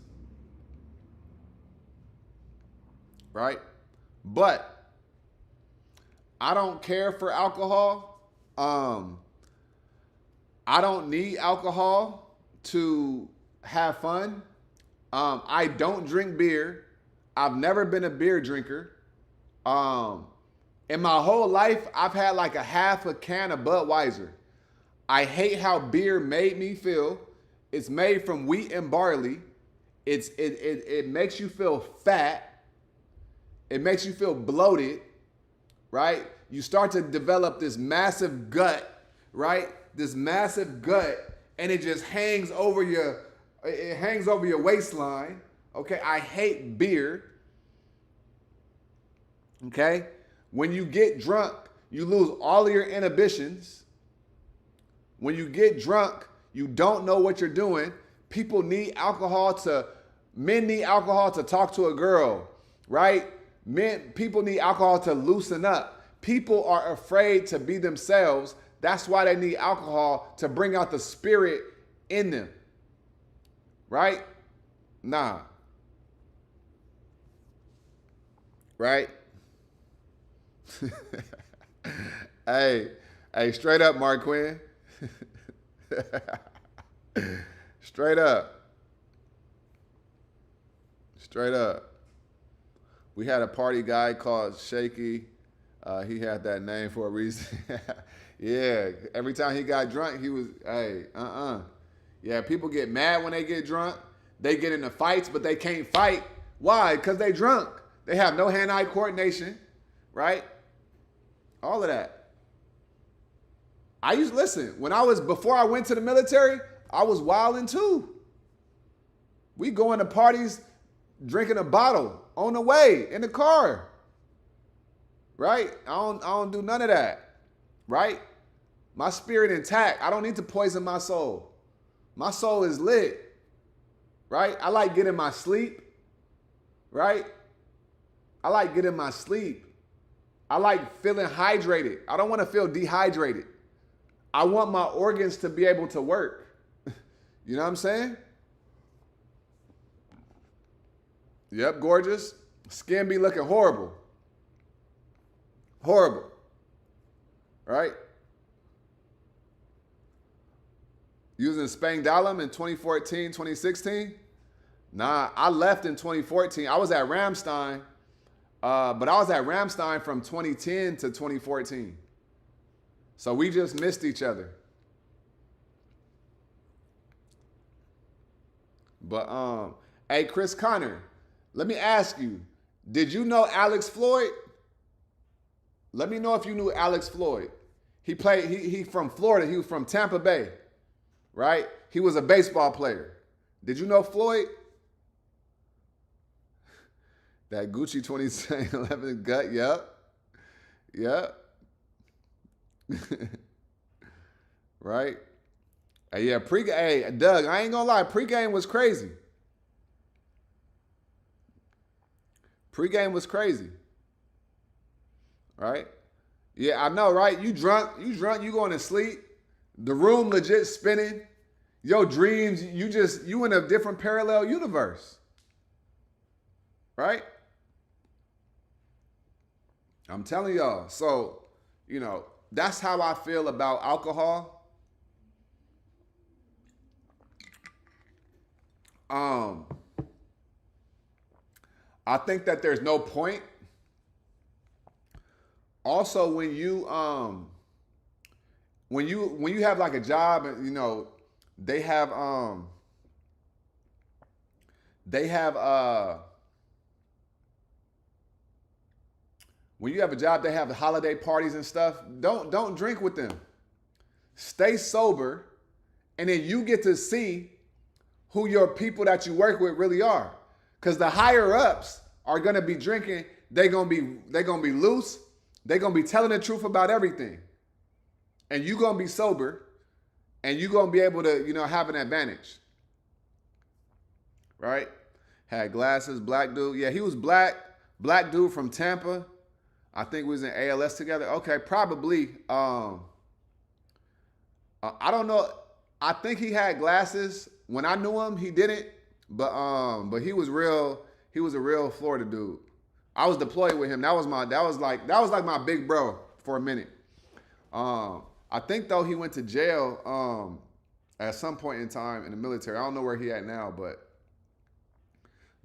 Speaker 1: Right? But I don't care for alcohol. I don't need alcohol to have fun. I don't drink beer. I've never been a beer drinker. In my whole life, I've had like a half a can of Budweiser. I hate how beer made me feel. It's made from wheat and barley. It makes you feel fat. It makes you feel bloated, right? You start to develop this massive gut, right? This massive gut, and it just hangs over your waistline. Okay, I hate beer. Okay? When you get drunk, you lose all of your inhibitions. When you get drunk, you don't know what you're doing. Men need alcohol to talk to a girl, right? People need alcohol to loosen up. People are afraid to be themselves. That's why they need alcohol to bring out the spirit in them. Right? Nah. Right? Hey, straight up, Mark Quinn. Straight up. Straight up. We had a party guy called Shaky. He had that name for a reason. Yeah, every time he got drunk, he was, hey, Yeah, people get mad when they get drunk. They get into fights, but they can't fight. Why? Because they drunk. They have no hand-eye coordination, right? All of that. Listen, before I went to the military, I was wilding too. We going to parties, drinking a bottle on the way in the car. Right? I don't do none of that. Right? My spirit intact. I don't need to poison my soul. My soul is lit. Right? I like getting my sleep. Right? I like getting my sleep. I like feeling hydrated. I don't want to feel dehydrated. I want my organs to be able to work. You know what I'm saying? Yep, gorgeous. Skin be looking horrible. Horrible. Right? Using Spangdahlem in 2014, 2016? Nah, I left in 2014. I was at Ramstein, but I was at Ramstein from 2010 to 2014. So we just missed each other. But hey, Chris Connor, let me ask you, did you know Alex Floyd? Let me know if you knew Alex Floyd. He from Florida. He was from Tampa Bay, right? He was a baseball player. Did you know Floyd? That Gucci 2011 gut, yep. Yep. Right? Hey, yeah, hey, Doug, I ain't gonna lie, pregame was crazy. Pregame was crazy. Right? Yeah, I know, right? You drunk, you going to sleep. The room legit spinning. Your dreams, you in a different parallel universe. Right? I'm telling y'all. So, that's how I feel about alcohol. I think that there's no point. Also, when you have like a job and they have when you have a job, they have the holiday parties and stuff. Don't drink with them. Stay sober, and then you get to see who your people that you work with really are. Because the higher ups are gonna be drinking. They're gonna be loose. They're gonna be telling the truth about everything, and you gonna be sober, and you gonna be able to have an advantage. Right? Had glasses, black dude. Yeah, he was black dude from Tampa. I think we was in ALS together. Okay, probably. I don't know. I think he had glasses. When I knew him, he didn't. But he was real. He was a real Florida dude. I was deployed with him. That was like my big bro for a minute. I think though he went to jail at some point in time in the military. I don't know where he at now, but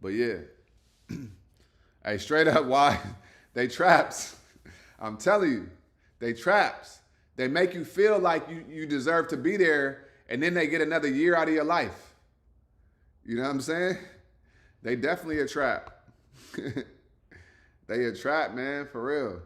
Speaker 1: yeah. Hey, straight up, why? They traps. I'm telling you, they traps. They make you feel like you deserve to be there, and then they get another year out of your life. You know what I'm saying? They definitely a trap. They a trap, man, for real.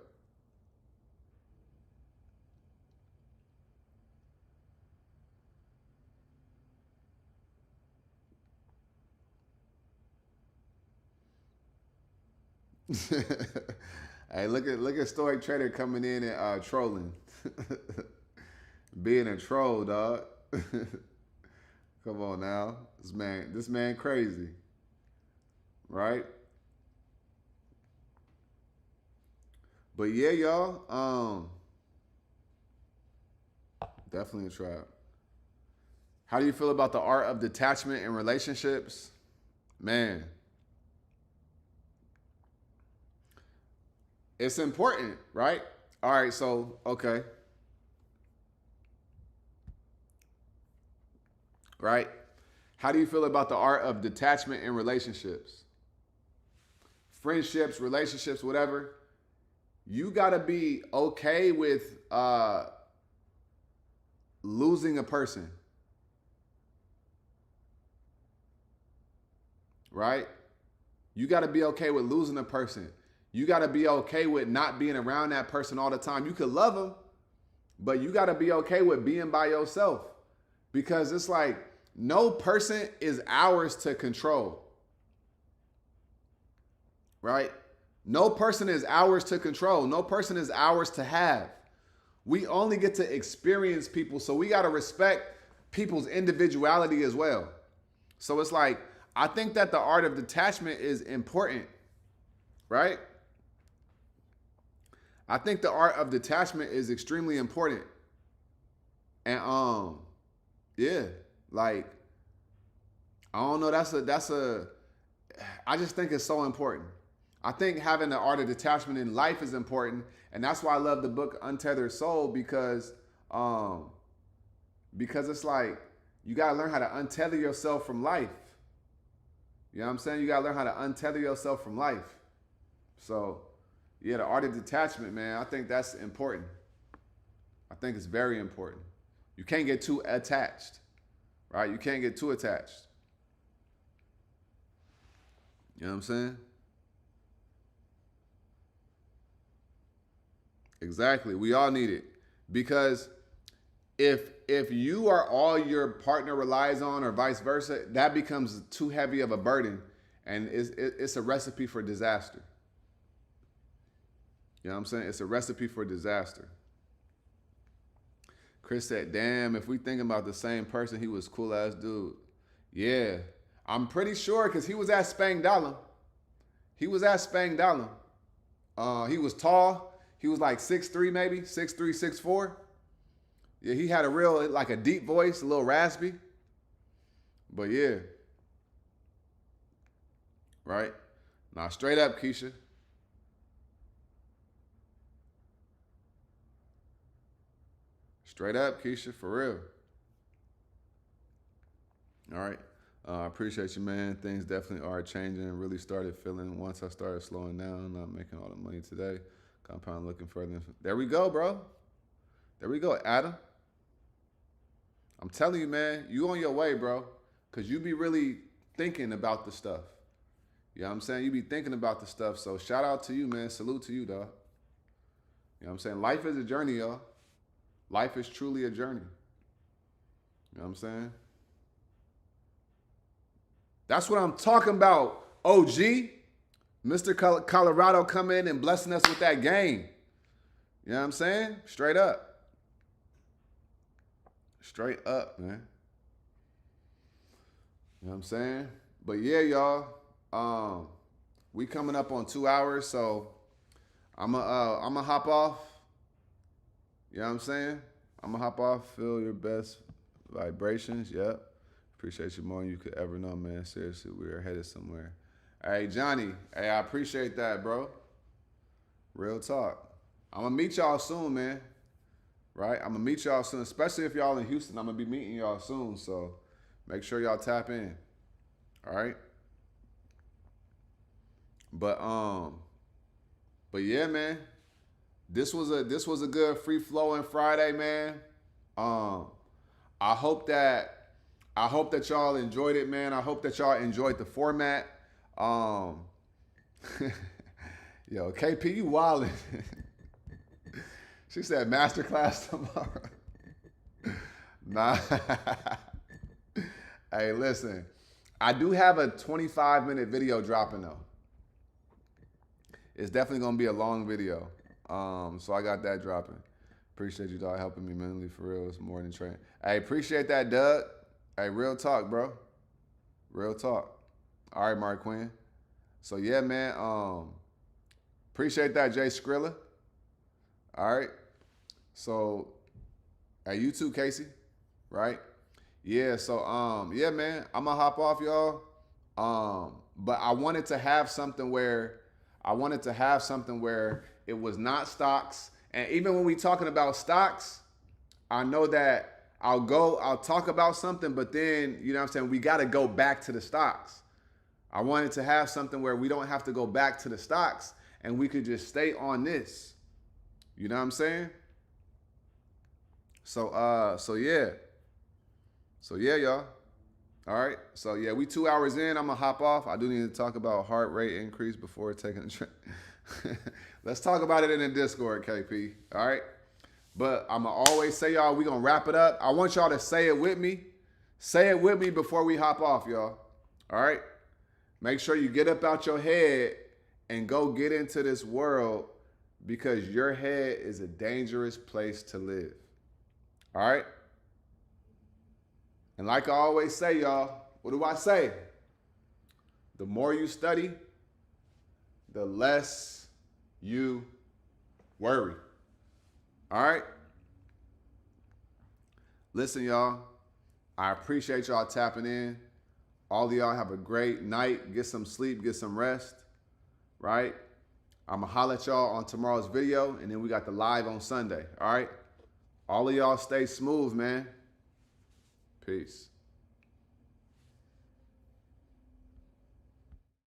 Speaker 1: Hey, look at Stoic Trader coming in and trolling. Being a troll, dog. Come on now. This man crazy. Right? But yeah, y'all, definitely a trap. How do you feel about the art of detachment in relationships? Man, it's important, right? All right, so, okay, right? How do you feel about the art of detachment in relationships? Friendships, relationships, whatever. You got to be okay with losing a person, right? You got to be okay with losing a person. You got to be okay with not being around that person all the time. You could love them, but you got to be okay with being by yourself because it's like no person is ours to control, right? No person is ours to control. No person is ours to have. We only get to experience people, so we got to respect people's individuality as well. So it's like, I think that the art of detachment is important, right? I think the art of detachment is extremely important. And yeah, like I don't know, that's a I just think it's so important. I think having the art of detachment in life is important, and that's why I love the book Untethered Soul um because it's like you gotta learn how to untether yourself from life. You know what I'm saying? You gotta learn how to untether yourself from life. So yeah, the art of detachment, man, I think that's important. I think it's very important. You can't get too attached, right? You can't get too attached. You know what I'm saying? Exactly. We all need it because if you are all your partner relies on, or vice versa, that becomes too heavy of a burden, and it's a recipe for disaster. You know what I'm saying? It's a recipe for disaster. Chris said, "Damn, if we think about the same person, he was cool ass dude." Yeah, I'm pretty sure because he was at Spang Dalam. He was at Spang Dalam. He was tall. He was like 6'3", maybe 6'3", 6'4". Yeah, he had a real, like a deep voice, a little raspy. But yeah, right? Now, straight up, Keisha. Straight up, Keisha, for real. All right. I appreciate you, man. Things definitely are changing. Really started feeling once I started slowing down, not making all the money today. Compound looking further. There we go, bro. There we go, Adam. I'm telling you, man, you on your way, bro. Cause you be really thinking about the stuff. You know what I'm saying? You be thinking about the stuff. So shout out to you, man. Salute to you, dog. You know what I'm saying? Life is a journey, y'all. Life is truly a journey. You know what I'm saying? That's what I'm talking about, OG. Mr. Colorado come in and blessing us with that game. You know what I'm saying? Straight up. Straight up, man. You know what I'm saying? But yeah, y'all. We coming up on 2 hours, so I'ma hop off. You know what I'm saying? I'ma hop off. Feel your best vibrations. Yep. Appreciate you more than you could ever know, man. Seriously, we are headed somewhere. Hey, Johnny. Hey, I appreciate that, bro. Real talk. I'm gonna meet y'all soon, man. Right? I'm gonna meet y'all soon, especially if y'all in Houston. I'm gonna be meeting y'all soon, so make sure y'all tap in. All right. But but yeah, man. This was a good free flowing Friday, man. Um, I hope that y'all enjoyed it, man. I hope that y'all enjoyed the format. Um, yo, KP, you wildin'. She said masterclass tomorrow. Nah. Hey, listen. I do have a 25-minute video dropping though. It's definitely gonna be a long video. So I got that dropping. Appreciate you, dog, helping me mentally for real. It's more than training. Hey, appreciate that, Doug. Hey, real talk, bro. Real talk. All right, Mark Quinn. So yeah, man. Appreciate that, Jay Skrilla. All right. So, hey, you too, Casey. Right? Yeah, so yeah, man, I'm gonna hop off, y'all. But I wanted to have something where it was not stocks. And even when we talking about stocks, I know that I'll talk about something, but then, you know what I'm saying, we gotta go back to the stocks. I wanted to have something where we don't have to go back to the stocks and we could just stay on this. You know what I'm saying? So yeah. So yeah, y'all. All right. So yeah, we 2 hours in. I'm gonna hop off. I do need to talk about heart rate increase before taking a trip. Let's talk about it in the Discord, KP. All right. But I'm gonna always say, y'all, we gonna wrap it up. I want y'all to say it with me. Say it with me before we hop off, y'all. All right. Make sure you get up out your head and go get into this world because your head is a dangerous place to live. All right. And like I always say, y'all, what do I say? The more you study, the less you worry. All right? Listen, y'all, I appreciate y'all tapping in. All of y'all have a great night. Get some sleep, get some rest, right? I'm going to holler at y'all on tomorrow's video, and then we got the live on Sunday, all right? All of y'all stay smooth, man. Peace.